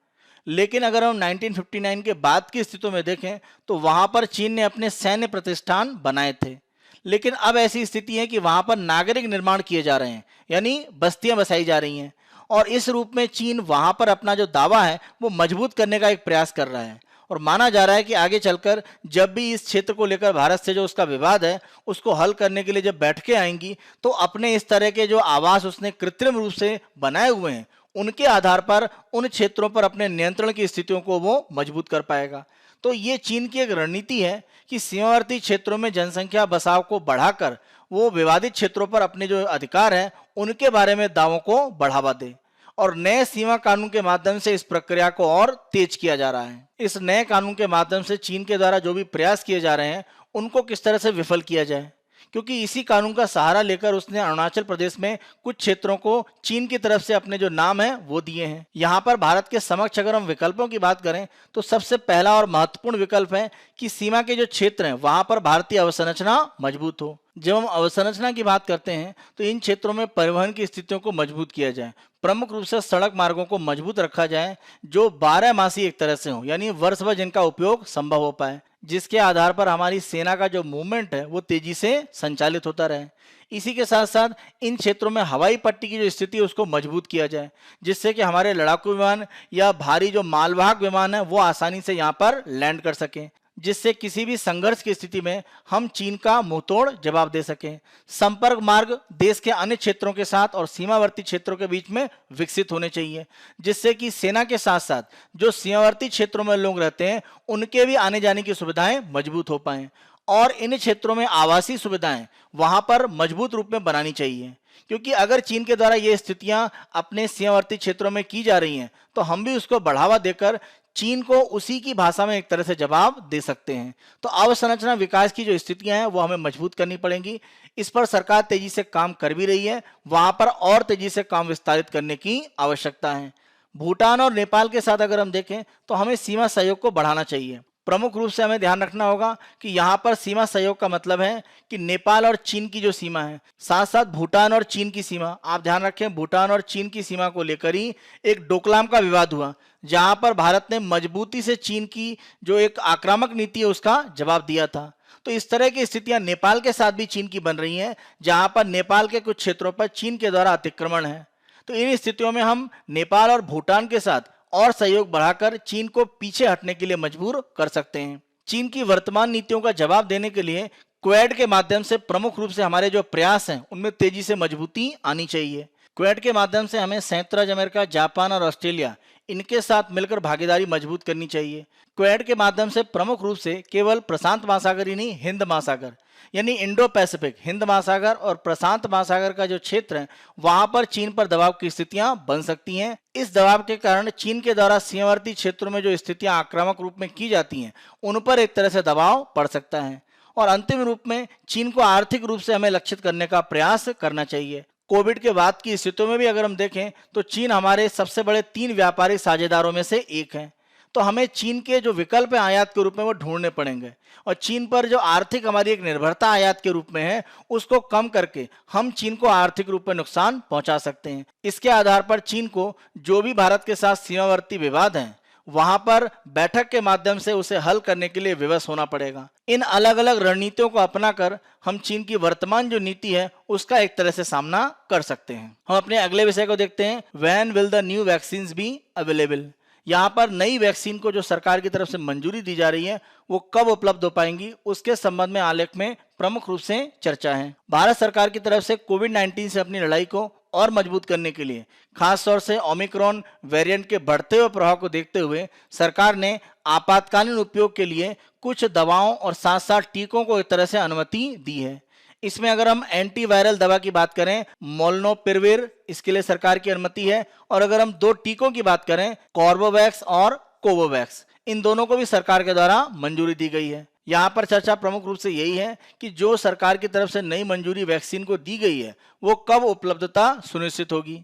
लेकिन अगर हम 1959 के बाद की स्थितियों में देखें तो वहां पर चीन ने अपने सैन्य प्रतिष्ठान बनाए थे। लेकिन अब ऐसी स्थिति है कि वहां पर नागरिक निर्माण किए जा रहे हैं, यानी बस्तियां बसाई जा रही हैं, और इस रूप में चीन वहां पर अपना जो दावा है वो मजबूत करने का एक प्रयास कर रहा है। और माना जा रहा है कि आगे चलकर जब भी इस क्षेत्र को लेकर भारत से जो उसका विवाद है उसको हल करने के लिए जब बैठकें आएंगी तो अपने इस तरह के जो आवास उसने कृत्रिम रूप से बनाए हुए हैं उनके आधार पर उन क्षेत्रों पर अपने नियंत्रण की स्थितियों को वो मजबूत कर पाएगा। तो ये चीन की एक रणनीति है कि सीमावर्ती क्षेत्रों में जनसंख्या बसाव को बढ़ाकर वो विवादित क्षेत्रों पर अपने जो अधिकार हैं उनके बारे में दावों को बढ़ावा दे, और नए सीमा कानून के माध्यम से इस प्रक्रिया को और तेज किया जा रहा है। इस नए कानून के माध्यम से चीन के द्वारा जो भी प्रयास किए जा रहे हैं उनको किस तरह से विफल किया जाए, क्योंकि इसी कानून का सहारा लेकर उसने अरुणाचल प्रदेश में कुछ क्षेत्रों को चीन की तरफ से अपने जो नाम है वो दिए हैं। यहाँ पर भारत के समक्ष अगर हम विकल्पों की बात करें तो सबसे पहला और महत्वपूर्ण विकल्प है कि सीमा के जो क्षेत्र हैं वहां पर भारतीय अवसंरचना मजबूत हो। जब हम अवसंरचना की बात करते हैं तो इन क्षेत्रों में परिवहन की स्थितियों को मजबूत किया जाए, प्रमुख रूप से सड़क मार्गों को मजबूत रखा जाए जो 12 मासी एक तरह से हो, यानी वर्ष भर जिनका उपयोग संभव हो पाए, जिसके आधार पर हमारी सेना का जो मूवमेंट है वो तेजी से संचालित होता रहे। इसी के साथ साथ इन क्षेत्रों में हवाई पट्टी की जो स्थिति है उसको मजबूत किया जाए, जिससे कि हमारे लड़ाकू विमान या भारी जो मालवाहक विमान है वो आसानी से यहाँ पर लैंड कर सकें, जिससे किसी भी संघर्ष की स्थिति में हम चीन का मुंहतोड़ जवाब दे सकें। संपर्क मार्ग देश के अन्य क्षेत्रों के साथ और सीमावर्ती क्षेत्रों के बीच में विकसित होने चाहिए, जिससे कि सेना के साथ साथ जो सीमावर्ती क्षेत्रों में लोग रहते हैं उनके भी आने जाने की सुविधाएं मजबूत हो पाएं, और इन क्षेत्रों में आवासीय सुविधाएं वहां पर मजबूत रूप में बनानी चाहिए, क्योंकि अगर चीन के द्वारा ये स्थितियां अपने सीमावर्ती क्षेत्रों में की जा रही हैं तो हम भी उसको बढ़ावा देकर चीन को उसी की भाषा में एक तरह से जवाब दे सकते हैं। तो अवसंरचना विकास की जो स्थितियां हैं वो हमें मजबूत करनी पड़ेंगी। इस पर सरकार तेजी से काम कर भी रही है, वहां पर और तेजी से काम विस्तारित करने की आवश्यकता है। भूटान और नेपाल के साथ अगर हम देखें तो हमें सीमा सहयोग को बढ़ाना चाहिए। प्रमुख रूप से हमें ध्यान रखना होगा कि यहाँ पर सीमा सहयोग का मतलब है कि नेपाल और चीन की जो सीमा है, साथ साथ भूटान और चीन की सीमा, आप ध्यान रखें भूटान और चीन की सीमा को लेकर ही एक डोकलाम का विवाद हुआ, जहां पर भारत ने मजबूती से चीन की जो एक आक्रामक नीति है उसका जवाब दिया था। तो इस तरह की स्थितियां नेपाल के साथ भी चीन की बन रही हैं, जहां पर नेपाल के कुछ क्षेत्रों पर चीन के द्वारा अतिक्रमण है। तो इन स्थितियों में हम नेपाल और भूटान के साथ और सहयोग बढ़ाकर चीन को पीछे हटने के लिए मजबूर कर सकते हैं। चीन की वर्तमान नीतियों का जवाब देने के लिए क्वेड के माध्यम से प्रमुख रूप से हमारे जो प्रयास हैं उनमें तेजी से मजबूती आनी चाहिए। क्वेड के माध्यम से हमें संयुक्त राज्य अमेरिका, जापान और ऑस्ट्रेलिया इनके साथ मिलकर भागीदारी मजबूत करनी चाहिए। क्वेड के माध्यम से प्रमुख रूप से केवल प्रशांत महासागर ही नहीं, हिंद महासागर यानी इंडो पैसिफिक, हिंद महासागर और प्रशांत महासागर का जो क्षेत्र है वहां पर चीन पर दबाव की स्थितियां बन सकती हैं। इस दबाव के कारण चीन के द्वारा सीमावर्ती क्षेत्रों में जो स्थितियां आक्रामक रूप में की जाती हैं उन पर एक तरह से दबाव पड़ सकता है। और अंतिम रूप में चीन को आर्थिक रूप से हमें लक्षित करने का प्रयास करना चाहिए। कोविड के बाद की स्थितियों में भी अगर हम देखें तो चीन हमारे सबसे बड़े 3 व्यापारिक साझेदारों में से एक है। तो हमें चीन के जो विकल्प हैं आयात के रूप में वो ढूंढने पड़ेंगे और चीन पर जो आर्थिक हमारी एक निर्भरता आयात के रूप में है उसको कम करके हम चीन को आर्थिक रूप में नुकसान पहुंचा सकते हैं। इसके आधार पर चीन को जो भी भारत के साथ सीमावर्ती विवाद हैं वहां पर बैठक के माध्यम से उसे हल करने के लिए विवश होना पड़ेगा। इन अलग अलग रणनीतियों को अपनाकर हम चीन की वर्तमान जो नीति है उसका एक तरह से सामना कर सकते हैं। हम अपने अगले विषय को देखते हैं, when will the new vaccines be available. यहाँ पर नई वैक्सीन को जो सरकार की तरफ से मंजूरी दी जा रही है वो कब उपलब्ध हो पाएंगी उसके संबंध में आलेख में प्रमुख रूप से चर्चा है। भारत सरकार की तरफ से कोविड-19 से अपनी लड़ाई को और मजबूत करने के लिए खास तौर से ओमिक्रॉन वेरिएंट के बढ़ते हुए प्रभाव को देखते हुए सरकार ने आपातकालीन उपयोग के लिए कुछ दवाओं और साथ साथ टीकों को एक तरह से अनुमति दी है। इसमें अगर हम एंटीवायरल दवा की बात करें मोलनोपिरविर, इसके लिए सरकार की अनुमति है। और अगर हम 2 टीकों की बात करें कॉर्बोवैक्स और कोवोवैक्स, इन दोनों को भी सरकार के द्वारा मंजूरी दी गई है। यहाँ पर चर्चा प्रमुख रूप से यही है कि जो सरकार की तरफ से नई मंजूरी वैक्सीन को दी गई है वो कब उपलब्धता सुनिश्चित होगी।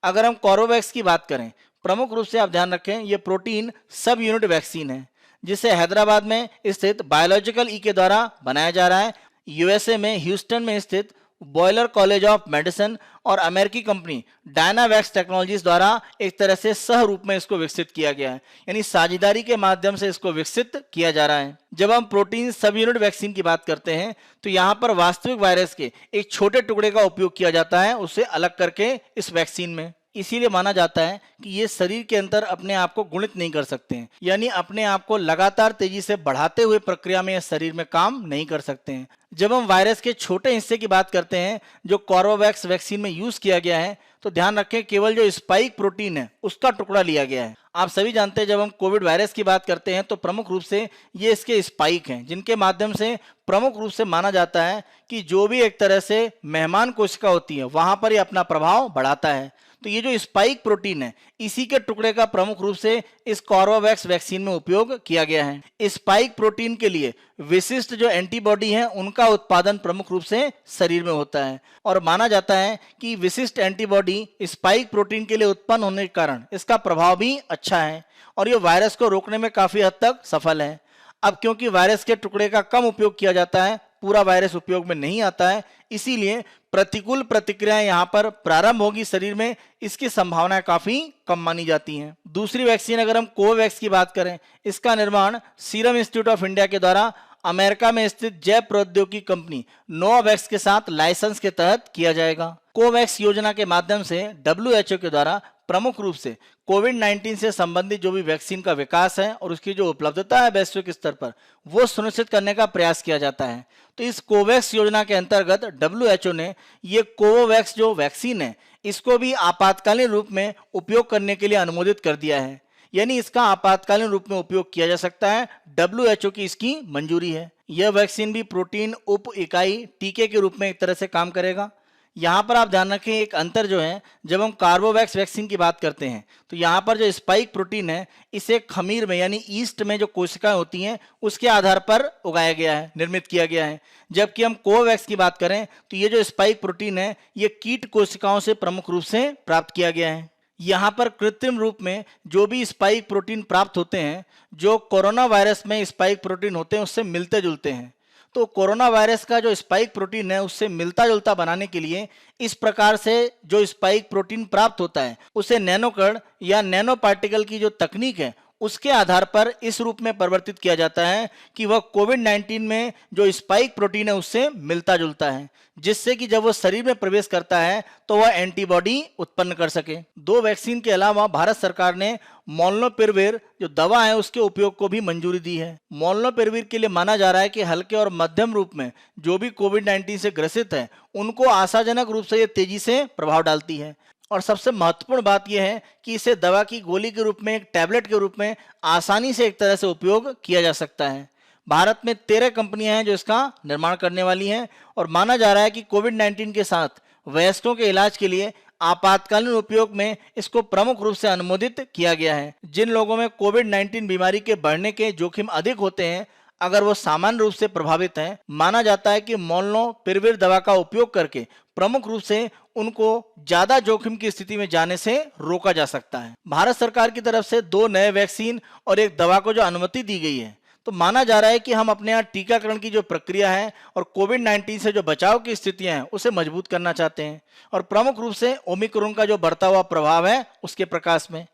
अगर हम कॉर्बोवैक्स की बात करें, प्रमुख रूप से आप ध्यान रखें ये प्रोटीन सब यूनिट वैक्सीन है जिसे हैदराबाद में स्थित बायोलॉजिकल ई के द्वारा बनाया जा रहा है। यूएसए में ह्यूस्टन में स्थित बॉयलर कॉलेज ऑफ मेडिसिन और अमेरिकी कंपनी डायनावैक्स टेक्नोलॉजीज द्वारा एक तरह से सह रूप में इसको विकसित किया गया है, यानी साझेदारी के माध्यम से इसको विकसित किया जा रहा है। जब हम प्रोटीन सब यूनिट वैक्सीन की बात करते हैं तो यहाँ पर वास्तविक वायरस के एक छोटे टुकड़े का उपयोग किया जाता है उसे अलग करके इस वैक्सीन में। इसीलिए माना जाता है कि ये शरीर के अंदर अपने आप को गुणित नहीं कर सकते हैं, यानी अपने आप को लगातार तेजी से बढ़ाते हुए प्रक्रिया में शरीर में काम नहीं कर सकते हैं। जब हम वायरस के छोटे हिस्से की बात करते हैं जो कॉर्बोवैक्स वैक्सीन में यूज किया गया है तो ध्यान रखें केवल जो स्पाइक प्रोटीन है उसका टुकड़ा लिया गया है। आप सभी जानते हैं जब हम कोविड वायरस की बात करते हैं तो प्रमुख रूप से ये इसके स्पाइक हैं जिनके माध्यम से प्रमुख रूप से माना जाता है कि जो भी एक तरह से मेहमान कोशिका होती है वहां पर ये अपना प्रभाव बढ़ाता है। तो ये जो स्पाइक प्रोटीन है इसी के टुकड़े का प्रमुख रूप से इस कॉर्बोवैक्स वैक्सीन में उपयोग किया गया है। स्पाइक प्रोटीन के लिए विशिष्ट जो एंटीबॉडी है उनका उत्पादन प्रमुख रूप से शरीर में होता है और माना जाता है कि विशिष्ट एंटीबॉडी स्पाइक प्रोटीन के लिए उत्पन्न होने के कारण इसका प्रभाव भी अच्छा है और ये वायरस को रोकने में काफी हद तक सफल है। अब क्योंकि वायरस के टुकड़े का कम उपयोग किया जाता है, पूरा वायरस उपयोग में नहीं आता है, इसीलिए प्रतिकूल प्रतिक्रियाएं यहाँ पर प्रारंभ होगी शरीर में, इसकी संभावनाएं काफी कम मानी जाती हैं। दूसरी वैक्सीन अगर हम कोवैक्स की बात करें, इसका निर्माण सीरम इंस्टीट्यूट ऑफ इंडिया के द्वारा अमेरिका में स्थित जैव प्रौद्योगिकी कंपनी नोवावैक्स के साथ लाइसेंस के तहत किया जाएगा। कोवैक्स योजना के माध्यम से WHO के द्वारा प्रमुख रूप से कोविड-19 से संबंधित जो भी वैक्सीन का विकास है और उसकी जो उपलब्धता है वैश्विक स्तर पर वो सुनिश्चित करने का प्रयास किया जाता है। तो इस कोवैक्स योजना के अंतर्गत WHO ने ये कोवोवैक्स जो वैक्सीन है इसको भी आपातकालीन रूप में उपयोग करने के लिए अनुमोदित कर दिया है, यानी इसका आपातकालीन रूप में उपयोग किया जा सकता है। WHO की इसकी मंजूरी है। यह वैक्सीन भी प्रोटीन उप इकाई टीके के रूप में एक तरह से काम करेगा। यहाँ पर आप ध्यान रखें एक अंतर जो है, जब हम कार्बोवैक्स वैक्सीन की बात करते हैं तो यहाँ पर जो स्पाइक प्रोटीन है इसे खमीर में यानी ईस्ट में जो कोशिकाएं होती हैं उसके आधार पर उगाया गया है, निर्मित किया गया है। जबकि हम कोवैक्स की बात करें तो ये जो स्पाइक प्रोटीन है ये कीट कोशिकाओं से प्रमुख रूप से प्राप्त किया गया है। यहाँ पर कृत्रिम रूप में जो भी स्पाइक प्रोटीन प्राप्त होते हैं जो कोरोना वायरस में स्पाइक प्रोटीन होते हैं उससे मिलते जुलते हैं। तो कोरोना वायरस का जो स्पाइक प्रोटीन है उससे मिलता जुलता बनाने के लिए इस प्रकार से जो स्पाइक प्रोटीन प्राप्त होता है उसे नैनोकण या नैनो पार्टिकल की जो तकनीक है उसके आधार पर इस रूप में परिवर्तित किया जाता है कि वह कोविड-19 में जो स्पाइक प्रोटीन है उससे मिलता जुलता है, जिससे कि जब वो शरीर में प्रवेश करता है तो वह एंटीबॉडी उत्पन्न कर सके। 2 वैक्सीन के अलावा भारत सरकार ने मोलनुपिरविर जो दवा है उसके उपयोग को भी मंजूरी दी है। मोलनुपिरविर के लिए माना जा रहा है कि हल्के और मध्यम रूप में जो भी कोविड-19 से ग्रसित है उनको आशाजनक रूप से ये तेजी से प्रभाव डालती है। और सबसे महत्वपूर्ण बात यह है कि इसे दवा की गोली के रूप में, एक टैबलेट के रूप में आसानी से एक तरह से उपयोग किया जा सकता है। भारत में 13 कंपनियां हैं जो इसका निर्माण करने वाली हैं और माना जा रहा है कि कोविड-19 के साथ वयस्कों के इलाज के लिए आपातकालीन उपयोग में इसको प्रमुख रूप से अनुमोदित किया गया है। जिन लोगों में कोविड-19 बीमारी के बढ़ने के जोखिम अधिक होते हैं, अगर वो सामान्य रूप से प्रभावित हैं, माना जाता है कि मोलनुपिरविर दवा का उपयोग करके प्रमुख रूप से उनको ज्यादा जोखिम की स्थिति में जाने से रोका जा सकता है। भारत सरकार की तरफ से 2 नए वैक्सीन और एक दवा को जो अनुमति दी गई है, तो माना जा रहा है कि हम अपने यहाँ टीकाकरण की जो प्रक्रिया है और कोविड-19 से जो बचाव की स्थितियां हैं उसे मजबूत करना चाहते हैं, और प्रमुख रूप से ओमिक्रॉन का जो बढ़ता हुआ प्रभाव है उसके प्रकाश में।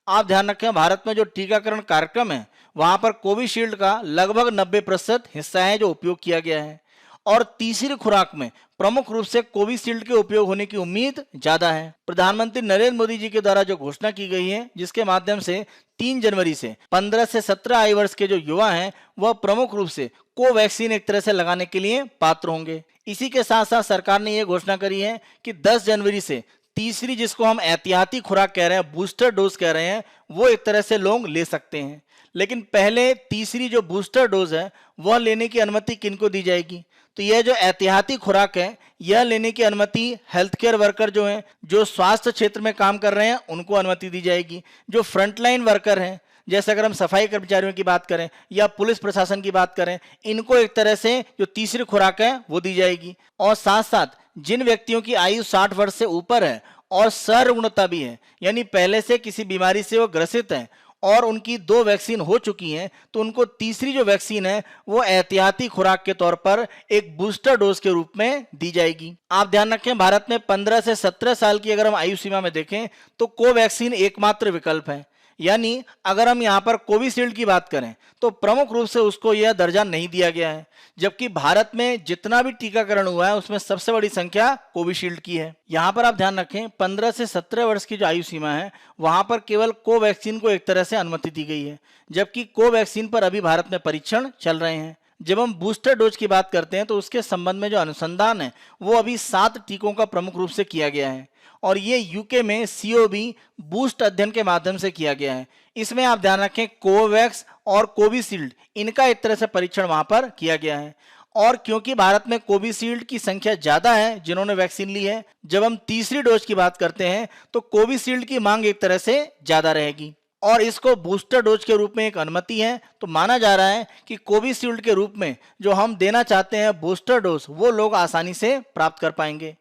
आप ध्यान रखें, भारत में जो टीकाकरण कार्यक्रम है वहां पर कोविशील्ड का लगभग 90% हिस्सा है जो उपयोग किया गया है, और तीसरी खुराक में प्रमुख रूप से कोविशील्ड के उपयोग होने की उम्मीद ज्यादा है। प्रधानमंत्री नरेंद्र मोदी जी के द्वारा जो घोषणा की गई है, जिसके माध्यम से 3 जनवरी से 15 से 17 आयु वर्ष के जो युवा हैं वह प्रमुख रूप से कोवैक्सीन एक तरह से लगाने के लिए पात्र होंगे। इसी के साथ साथ सरकार ने यह घोषणा करी है कि 10 जनवरी से तीसरी, जिसको हम एहतियाती खुराक कह रहे हैं, बूस्टर डोज कह रहे हैं, वो एक तरह से लोग ले सकते हैं। लेकिन पहले तीसरी जो बूस्टर डोज है वह लेने की अनुमति किनको दी जाएगी? तो यह जो एहतियाती खुराक है यह लेने की अनुमति हेल्थ केयर वर्कर जो हैं, जो स्वास्थ्य क्षेत्र में काम कर रहे हैं, उनको अनुमति दी जाएगी। जो फ्रंटलाइन वर्कर हैं, जैसे अगर हम सफाई कर्मचारियों की बात करें या पुलिस प्रशासन की बात करें, इनको एक तरह से जो तीसरी खुराक है वो दी जाएगी। और साथ साथ जिन व्यक्तियों की आयु 60 वर्ष से ऊपर है और सरुग्णता भी है, यानी पहले से किसी बीमारी से वो ग्रसित हैं और उनकी 2 वैक्सीन हो चुकी हैं, तो उनको तीसरी जो वैक्सीन है वो एहतियाती खुराक के तौर पर एक बूस्टर डोज के रूप में दी जाएगी। आप ध्यान रखें, भारत में 15 से 17 साल की अगर हम आयु सीमा में देखें तो कोवैक्सीन एकमात्र विकल्प है। यानी अगर हम यहाँ पर कोविशील्ड की बात करें तो प्रमुख रूप से उसको यह दर्जा नहीं दिया गया है, जबकि भारत में जितना भी टीकाकरण हुआ है उसमें सबसे बड़ी संख्या कोविशील्ड की है। यहाँ पर आप ध्यान रखें, 15 से 17 वर्ष की जो आयु सीमा है वहां पर केवल कोवैक्सीन को एक तरह से अनुमति दी गई है, जबकि कोवैक्सीन पर अभी भारत में परीक्षण चल रहे हैं। जब हम बूस्टर डोज की बात करते हैं तो उसके संबंध में जो अनुसंधान है वो अभी 7 टीकों का प्रमुख रूप से किया गया है, और ये यूके में सीओबी बूस्ट अध्ययन के माध्यम से किया गया है। इसमें आप ध्यान रखें, कोवैक्स और कोविशील्ड इनका एक तरह से परीक्षण वहां पर किया गया है। और क्योंकि भारत में कोविशील्ड की संख्या ज्यादा है जिन्होंने वैक्सीन ली है, जब हम तीसरी डोज की बात करते हैं तो कोविशील्ड की मांग एक तरह से ज्यादा रहेगी, और इसको बूस्टर डोज के रूप में एक अनुमति है। तो माना जा रहा है कि कोविशील्ड के रूप में जो हम देना चाहते हैं बूस्टर डोज, वो लोग आसानी से प्राप्त कर पाएंगे।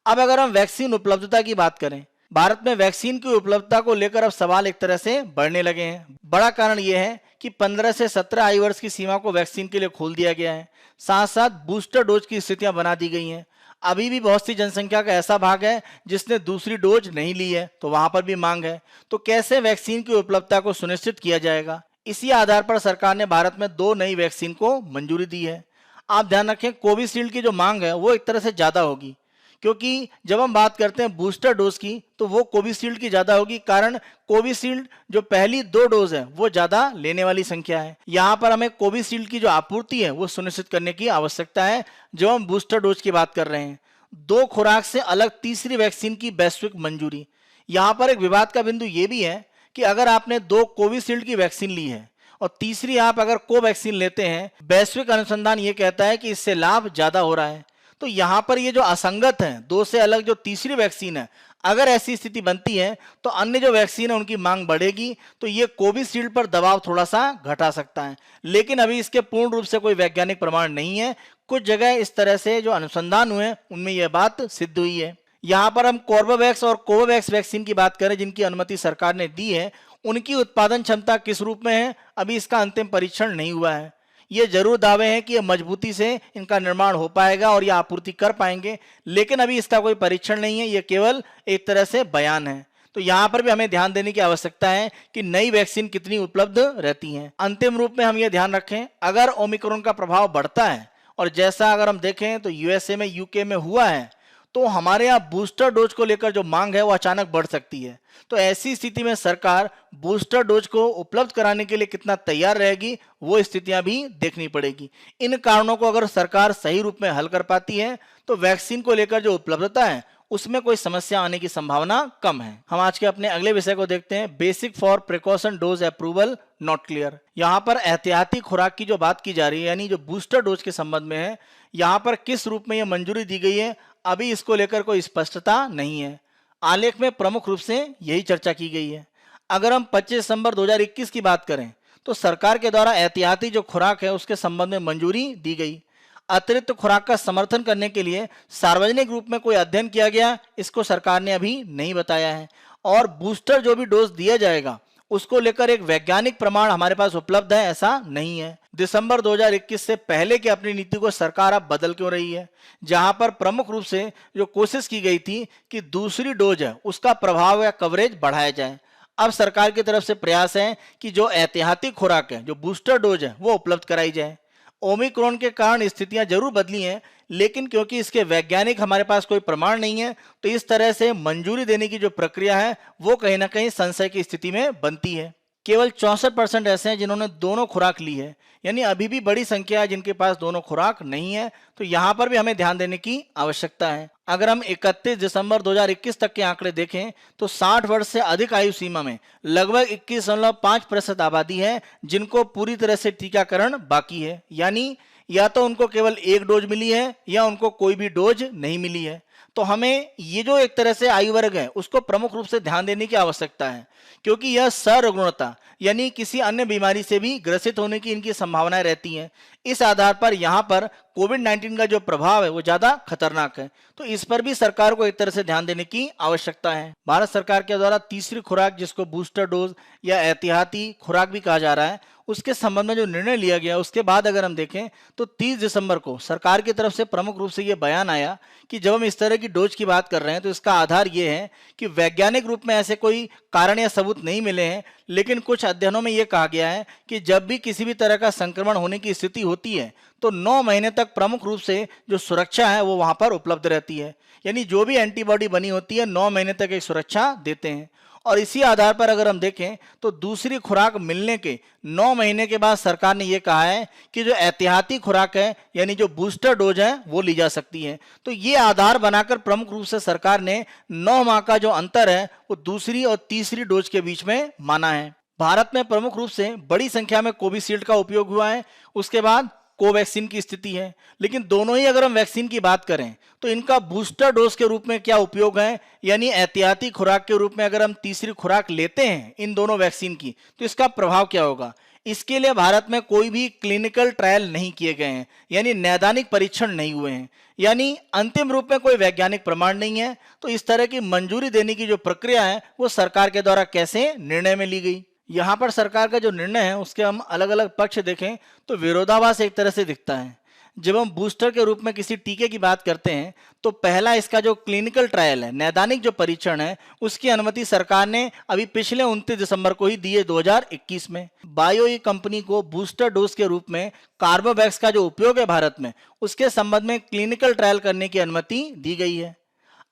अब अगर हम वैक्सीन उपलब्धता की बात करें, भारत में वैक्सीन की उपलब्धता को लेकर अब सवाल एक तरह से बढ़ने लगे हैं। बड़ा कारण यह है कि 15 से 17 आयु वर्ष की सीमा को वैक्सीन के लिए खोल दिया गया है, साथ साथ बूस्टर डोज की स्थितियां बना दी गई हैं। अभी भी बहुत सी जनसंख्या का ऐसा भाग है जिसने दूसरी डोज नहीं ली है, तो वहां पर भी मांग है। तो कैसे वैक्सीन की उपलब्धता को सुनिश्चित किया जाएगा? इसी आधार पर सरकार ने भारत में 2 नई वैक्सीन को मंजूरी दी है। आप ध्यान रखें, कोविशील्ड की जो मांग है वो एक तरह से ज्यादा होगी, क्योंकि जब हम बात करते हैं बूस्टर डोज की तो वो कोविशील्ड की ज्यादा होगी, कारण कोविशील्ड जो पहली 2 डोज है वो ज्यादा लेने वाली संख्या है। यहाँ पर हमें कोविशील्ड की जो आपूर्ति है वो सुनिश्चित करने की आवश्यकता है जब हम बूस्टर डोज की बात कर रहे हैं। 2 खुराक से अलग तीसरी वैक्सीन की वैश्विक मंजूरी। यहाँ पर एक विवाद का बिंदु ये भी है कि अगर आपने 2 कोविशील्ड की वैक्सीन ली है और तीसरी आप अगर कोवैक्सीन लेते हैं, वैश्विक अनुसंधान ये कहता है कि इससे लाभ ज्यादा हो रहा है। तो यहाँ पर ये जो असंगत है, 2 से अलग जो तीसरी वैक्सीन है, अगर ऐसी स्थिति बनती है तो अन्य जो वैक्सीन है उनकी मांग बढ़ेगी, तो ये कोविशील्ड पर दबाव थोड़ा सा घटा सकता है। लेकिन अभी इसके पूर्ण रूप से कोई वैज्ञानिक प्रमाण नहीं है। कुछ जगह इस तरह से जो अनुसंधान हुए उनमें यह बात सिद्ध हुई है। यहाँ पर हम कॉर्बेवैक्स और कोवोवैक्स वैक्सीन की बात करें जिनकी अनुमति सरकार ने दी है, उनकी उत्पादन क्षमता किस रूप में है अभी इसका अंतिम परीक्षण नहीं हुआ है। ये जरूर दावे हैं कि ये मजबूती से इनका निर्माण हो पाएगा और ये आपूर्ति कर पाएंगे, लेकिन अभी इसका कोई परीक्षण नहीं है, ये केवल एक तरह से बयान है। तो यहाँ पर भी हमें ध्यान देने की आवश्यकता है कि नई वैक्सीन कितनी उपलब्ध रहती हैं। अंतिम रूप में हम ये ध्यान रखें, अगर ओमिक्रॉन का प्रभाव बढ़ता है और जैसा अगर हम देखें तो यूएसए में, यूके में हुआ है, तो हमारे यहाँ बूस्टर डोज को लेकर जो मांग है वो अचानक बढ़ सकती है। तो ऐसी स्थिति में सरकार बूस्टर डोज को उपलब्ध कराने के लिए कितना तैयार रहेगी वो स्थितियां भी देखनी पड़ेगी। इन कारणों को अगर सरकार सही रूप में हल कर पाती है तो वैक्सीन को लेकर जो उपलब्धता है उसमें कोई समस्या आने की संभावना कम है। हम आज के अपने अगले विषय को देखते हैं, basic for precaution dose approval not clear. यहाँ पर एहतियाती खुराक की जो बात की जा रही है, यानी जो बूस्टर डोज के संबंध में है, यहाँ पर किस रूप में यह मंजूरी दी गई है अभी इसको लेकर कोई स्पष्टता नहीं है। आलेख में प्रमुख रूप से यही चर्चा की गई है। अगर हम 25 दिसंबर 2021 की बात करें तो सरकार के द्वारा एहतियाती जो खुराक है उसके संबंध में मंजूरी दी गई। अतिरिक्त खुराक का समर्थन करने के लिए सार्वजनिक रूप में कोई अध्ययन किया गया, इसको सरकार ने अभी नहीं बताया है। और बूस्टर जो भी डोज दिया जाएगा उसको लेकर एक वैज्ञानिक प्रमाण हमारे पास उपलब्ध है, ऐसा नहीं है। दिसंबर 2021 से पहले की अपनी नीति को सरकार अब बदल क्यों रही है, जहां पर प्रमुख रूप से जो कोशिश की गई थी कि दूसरी डोज है उसका प्रभाव या कवरेज बढ़ाया जाए, अब सरकार की तरफ से प्रयास है कि जो एहतियाती खुराक है, जो बूस्टर डोज है, वो उपलब्ध कराई जाए। ओमिक्रॉन के कारण स्थितियां जरूर बदली हैं, लेकिन क्योंकि इसके वैज्ञानिक हमारे पास कोई प्रमाण नहीं है, तो इस तरह से मंजूरी देने की जो प्रक्रिया है वो कहीं ना कहीं संशय की स्थिति में बनती है। केवल 64% ऐसे हैं जिन्होंने दोनों खुराक ली है, यानी अभी भी बड़ी संख्या है जिनके पास दोनों खुराक नहीं है। तो यहाँ पर भी हमें ध्यान देने की आवश्यकता है। अगर हम 31 दिसंबर 2021 तक के आंकड़े देखें तो 60 वर्ष से अधिक आयु सीमा में लगभग 21.5% आबादी है जिनको पूरी तरह से टीकाकरण बाकी है, यानी या तो उनको केवल एक डोज मिली है या उनको कोई भी डोज नहीं मिली है। तो हमें ये जो एक तरह से आयु वर्ग है उसको प्रमुख रूप से ध्यान देने की आवश्यकता है, क्योंकि यह सरुग्णता यानी किसी अन्य बीमारी से भी ग्रसित होने की इनकी संभावनाएं रहती हैं। इस आधार पर यहाँ पर कोविड-19 का जो प्रभाव है वो ज्यादा खतरनाक है, तो इस पर भी सरकार को एक तरह से ध्यान देने की आवश्यकता है। भारत सरकार के द्वारा तीसरी खुराक, जिसको बूस्टर डोज या एहतियाती खुराक भी कहा जा रहा है, उसके संबंध में जो निर्णय लिया गया उसके बाद अगर हम देखें तो 30 दिसंबर को सरकार की तरफ से प्रमुख रूप से ये बयान आया कि जब हम इस तरह की डोज की बात कर रहे हैं तो इसका आधार ये है कि वैज्ञानिक रूप में ऐसे कोई कारण या सबूत नहीं मिले हैं, लेकिन कुछ अध्ययनों में ये कहा गया है कि जब भी किसी भी तरह का संक्रमण होने की स्थिति होती है तो 9 महीने तक प्रमुख रूप से जो सुरक्षा है वो वहां पर उपलब्ध रहती है, यानी जो भी एंटीबॉडी बनी होती है 9 महीने तक एक सुरक्षा देते हैं। और इसी आधार पर अगर हम देखें तो दूसरी खुराक मिलने के 9 महीने के बाद सरकार ने यह कहा है कि जो एहतियाती खुराक है यानी जो बूस्टर डोज है वो ली जा सकती है। तो ये आधार बनाकर प्रमुख रूप से सरकार ने 9 माह का जो अंतर है वो दूसरी और तीसरी डोज के बीच में माना है। भारत में प्रमुख रूप से बड़ी संख्या में कोविशील्ड का उपयोग हुआ है, उसके बाद कोवैक्सीन की स्थिति है, लेकिन दोनों ही अगर हम वैक्सीन की बात करें तो इनका बूस्टर डोज के रूप में क्या उपयोग है, यानी एहतियाती खुराक के रूप में अगर हम तीसरी खुराक लेते हैं इन दोनों वैक्सीन की तो इसका प्रभाव क्या होगा। इसके लिए भारत में कोई भी क्लिनिकल ट्रायल नहीं किए गए हैं, यानी नैदानिक परीक्षण नहीं हुए हैं, यानी अंतिम रूप में कोई वैज्ञानिक प्रमाण नहीं है। तो इस तरह की मंजूरी देने की जो प्रक्रिया है वो सरकार के द्वारा कैसे निर्णय में ली गई। यहाँ पर सरकार का जो निर्णय है उसके हम अलग अलग पक्ष देखें तो विरोधाभास एक तरह से दिखता है। जब हम बूस्टर के रूप में किसी टीके की बात करते हैं तो पहला इसका जो क्लिनिकल ट्रायल है, नैदानिक जो परीक्षण है, उसकी अनुमति सरकार ने अभी पिछले 29 दिसंबर को ही दी है 2021 में। बायोई कंपनी को बूस्टर डोज के रूप में कार्बोवैक्स का जो उपयोग है भारत में उसके संबंध में क्लिनिकल ट्रायल करने की अनुमति दी गई है।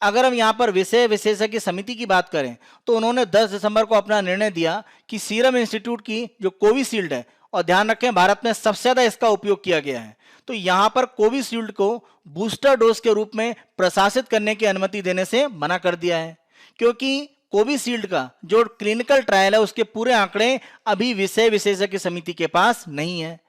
अगर हम यहाँ पर विषय विशेषज्ञ समिति की बात करें तो उन्होंने 10 दिसंबर को अपना निर्णय दिया कि सीरम इंस्टीट्यूट की जो कोविशील्ड है, और ध्यान रखें भारत में सबसे ज्यादा इसका उपयोग किया गया है, तो यहाँ पर कोविशील्ड को बूस्टर डोज के रूप में प्रशासित करने की अनुमति देने से मना कर दिया है, क्योंकि कोविशील्ड का जो क्लिनिकल ट्रायल है उसके पूरे आंकड़े अभी विषय विशेषज्ञ समिति के पास नहीं है।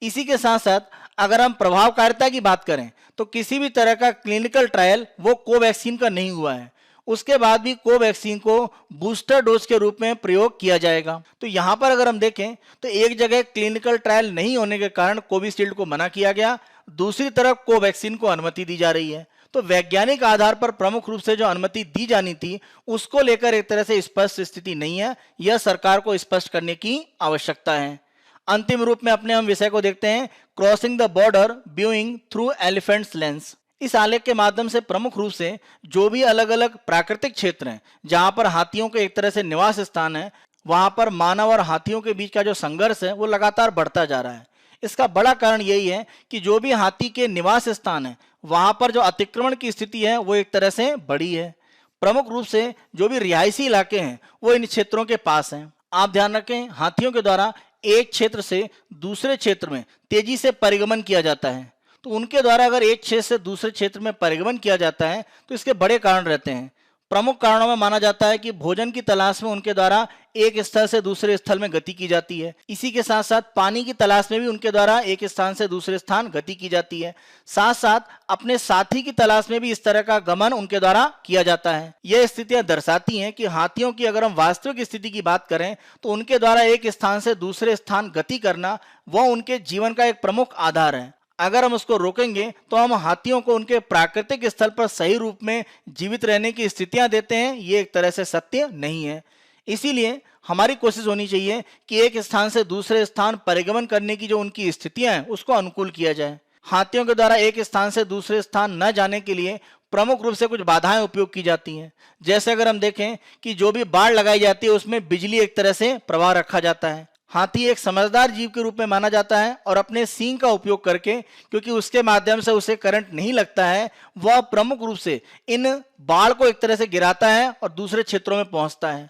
इसी के साथ साथ अगर हम प्रभावकारिता की बात करें तो किसी भी तरह का क्लिनिकल ट्रायल वो कोवैक्सीन का नहीं हुआ है, उसके बाद भी कोवैक्सीन को बूस्टर डोज के रूप में प्रयोग किया जाएगा। तो यहाँ पर अगर हम देखें तो एक जगह क्लिनिकल ट्रायल नहीं होने के कारण कोविशील्ड को मना किया गया, दूसरी तरफ कोवैक्सीन को अनुमति दी जा रही है। तो वैज्ञानिक आधार पर प्रमुख रूप से जो अनुमति दी जानी थी उसको लेकर एक तरह से स्पष्ट स्थिति नहीं है, यह सरकार को स्पष्ट करने की आवश्यकता है। अंतिम रूप में अपने हम विषय को देखते हैं, crossing the border viewing through elephants lens. इस आलेख के माध्यम से प्रमुख रूप से जो भी अलग अलग प्राकृतिक क्षेत्र हैं जहां पर हाथियों के एक तरह से निवास स्थान है, वहां पर मानव और हाथियों के बीच का जो संघर्ष है वो लगातार बढ़ता जा रहा है। इसका बड़ा कारण यही है कि जो भी हाथी के निवास स्थान है वहां पर जो अतिक्रमण की स्थिति है वो एक तरह से बढ़ी है। प्रमुख रूप से जो भी रिहायशी इलाके हैं वो इन क्षेत्रों के पास हैं। आप ध्यान रखें, हाथियों के द्वारा एक क्षेत्र से दूसरे क्षेत्र में तेजी से परिगमन किया जाता है, तो उनके द्वारा अगर एक क्षेत्र से दूसरे क्षेत्र में परिगमन किया जाता है तो इसके बड़े कारण रहते हैं। प्रमुख कारणों में माना जाता है कि भोजन की तलाश में उनके द्वारा एक स्थल से दूसरे स्थल में गति की जाती है। इसी के साथ साथ पानी की तलाश में भी उनके द्वारा एक स्थान से दूसरे स्थान गति की जाती है। साथ साथ अपने साथी की तलाश में भी इस तरह का गमन उनके द्वारा किया जाता है। यह स्थितियां दर्शाती हैं कि हाथियों की अगर हम वास्तविक स्थिति की बात करें तो उनके द्वारा एक स्थान से दूसरे स्थान गति करना वह उनके जीवन का एक प्रमुख आधार है। अगर हम उसको रोकेंगे तो हम हाथियों को उनके प्राकृतिक स्थल पर सही रूप में जीवित रहने की स्थितियां देते हैं। ये एक तरह से सत्य नहीं है। इसीलिए हमारी कोशिश होनी चाहिए कि एक स्थान से दूसरे स्थान परिगमन करने की जो उनकी स्थितियां हैं उसको अनुकूल किया जाए। हाथियों के द्वारा एक स्थान से दूसरे स्थान न जाने के लिए प्रमुख रूप से कुछ बाधाएं उपयोग की जाती हैं। जैसे अगर हम देखें कि जो भी बाड़ लगाई जाती है उसमें बिजली एक तरह से प्रवाह रखा जाता है। हाथी एक समझदार जीव के रूप में माना जाता है और अपने सींग का उपयोग करके, क्योंकि उसके माध्यम से उसे करंट नहीं लगता है, वह प्रमुख रूप से इन बाढ़ को एक तरह से गिराता है और दूसरे क्षेत्रों में पहुंचता है।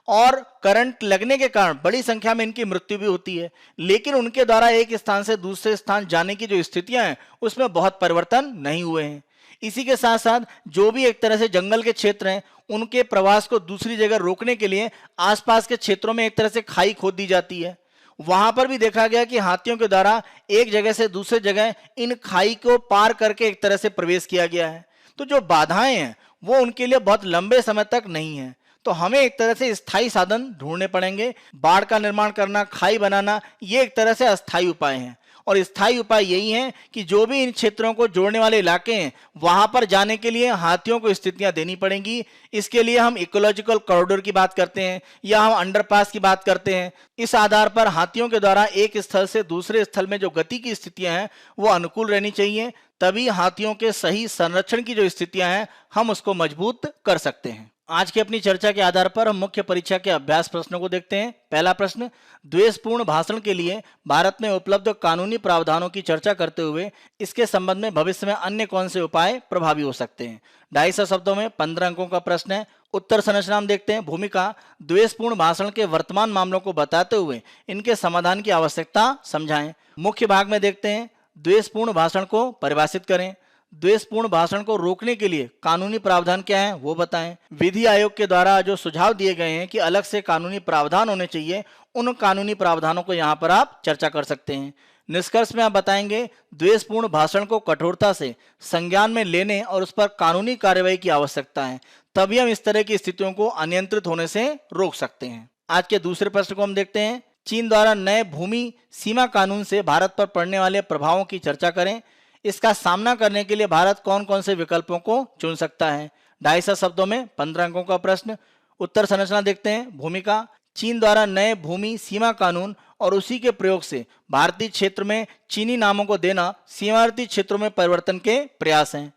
और करंट लगने के कारण बड़ी संख्या में इनकी मृत्यु भी होती है। लेकिन उनके द्वारा एक स्थान से दूसरे स्थान जाने की जो स्थितियां हैं उसमें बहुत परिवर्तन नहीं हुए हैं। इसी के साथ साथ जो भी एक तरह से जंगल के क्षेत्र हैं उनके प्रवास को दूसरी जगह रोकने के लिए आसपास के क्षेत्रों में एक तरह से खाई खोद दी जाती है। वहां पर भी देखा गया कि हाथियों के द्वारा एक जगह से दूसरे जगह इन खाई को पार करके एक तरह से प्रवेश किया गया है। तो जो बाधाएं हैं वो उनके लिए बहुत लंबे समय तक नहीं है। तो हमें एक तरह से स्थायी साधन ढूंढने पड़ेंगे। बाढ़ का निर्माण करना, खाई बनाना, ये एक तरह से अस्थायी उपाय हैं। और स्थायी उपाय यही है कि जो भी इन क्षेत्रों को जोड़ने वाले इलाके हैं वहां पर जाने के लिए हाथियों को स्थितियां देनी पड़ेंगी। इसके लिए हम इकोलॉजिकल कॉरिडोर की बात करते हैं या हम अंडरपास की बात करते हैं। इस आधार पर हाथियों के द्वारा एक स्थल से दूसरे स्थल में जो गति की स्थितियां हैं वो अनुकूल रहनी चाहिए। तभी हाथियों के सही संरक्षण की जो स्थितियां हैं हम उसको मजबूत कर सकते हैं। आज की अपनी चर्चा के आधार पर हम मुख्य परीक्षा के अभ्यास प्रश्नों को देखते हैं। पहला प्रश्न, द्वेषपूर्ण भाषण के लिए भारत में उपलब्ध कानूनी प्रावधानों की चर्चा करते हुए इसके संबंध में भविष्य में अन्य कौन से उपाय प्रभावी हो सकते हैं। 250 शब्दों में 15 अंकों का प्रश्न है। उत्तर संरचना हम देखते हैं। भूमिका, द्वेषपूर्ण भाषण के वर्तमान मामलों को बताते हुए इनके समाधान की आवश्यकता समझाएं। मुख्य भाग में देखते हैं, द्वेषपूर्ण भाषण को परिभाषित करें। द्वेषपूर्ण भाषण को रोकने के लिए कानूनी प्रावधान क्या है वो बताएं। विधि आयोग के द्वारा जो सुझाव दिए गए हैं कि अलग से कानूनी प्रावधान होने चाहिए, उन कानूनी प्रावधानों को यहाँ पर आप चर्चा कर सकते हैं। निष्कर्ष में आप बताएंगे द्वेषपूर्ण भाषण को कठोरता से संज्ञान में लेने और उस पर कानूनी कार्यवाही की आवश्यकता है। तभी हम इस तरह की स्थितियों को अनियंत्रित होने से रोक सकते हैं। आज के दूसरे प्रश्न को हम देखते हैं। चीन द्वारा नए भूमि सीमा कानून से भारत पर पड़ने वाले प्रभावों की चर्चा करें। इसका सामना करने के लिए भारत कौन कौन से विकल्पों को चुन सकता है। 250 शब्दों में 15 अंकों का प्रश्न। उत्तर संरचना देखते हैं। भूमिका, चीन द्वारा नए भूमि सीमा कानून और उसी के प्रयोग से भारतीय क्षेत्र में चीनी नामों को देना सीमावर्ती क्षेत्रों में परिवर्तन के प्रयास हैं।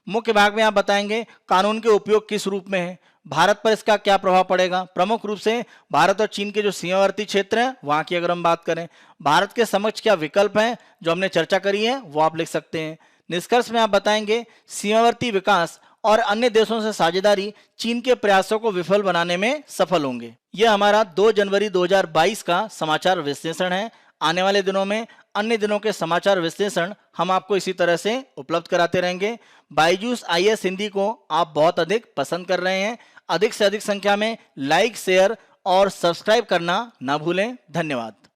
मुख्य भाग में आप बताएंगे कानून के उपयोग किस रूप में है, भारत पर इसका क्या प्रभाव पड़ेगा। प्रमुख रूप से भारत और चीन के जो सीमावर्ती क्षेत्र हैं वहां की अगर हम बात करें, भारत के समक्ष क्या विकल्प हैं जो हमने चर्चा करी है वो आप लिख सकते हैं। निष्कर्ष में आप बताएंगे सीमावर्ती विकास और अन्य देशों से साझेदारी चीन के प्रयासों को विफल बनाने में सफल होंगे। यह हमारा 2 जनवरी 2022 का समाचार विश्लेषण है। आने वाले दिनों में अन्य दिनों के समाचार विश्लेषण हम आपको इसी तरह से उपलब्ध कराते रहेंगे। बायजूस IAS हिंदी को आप बहुत अधिक पसंद कर रहे हैं। अधिक से अधिक संख्या में लाइक, शेयर और सब्सक्राइब करना ना भूलें। धन्यवाद।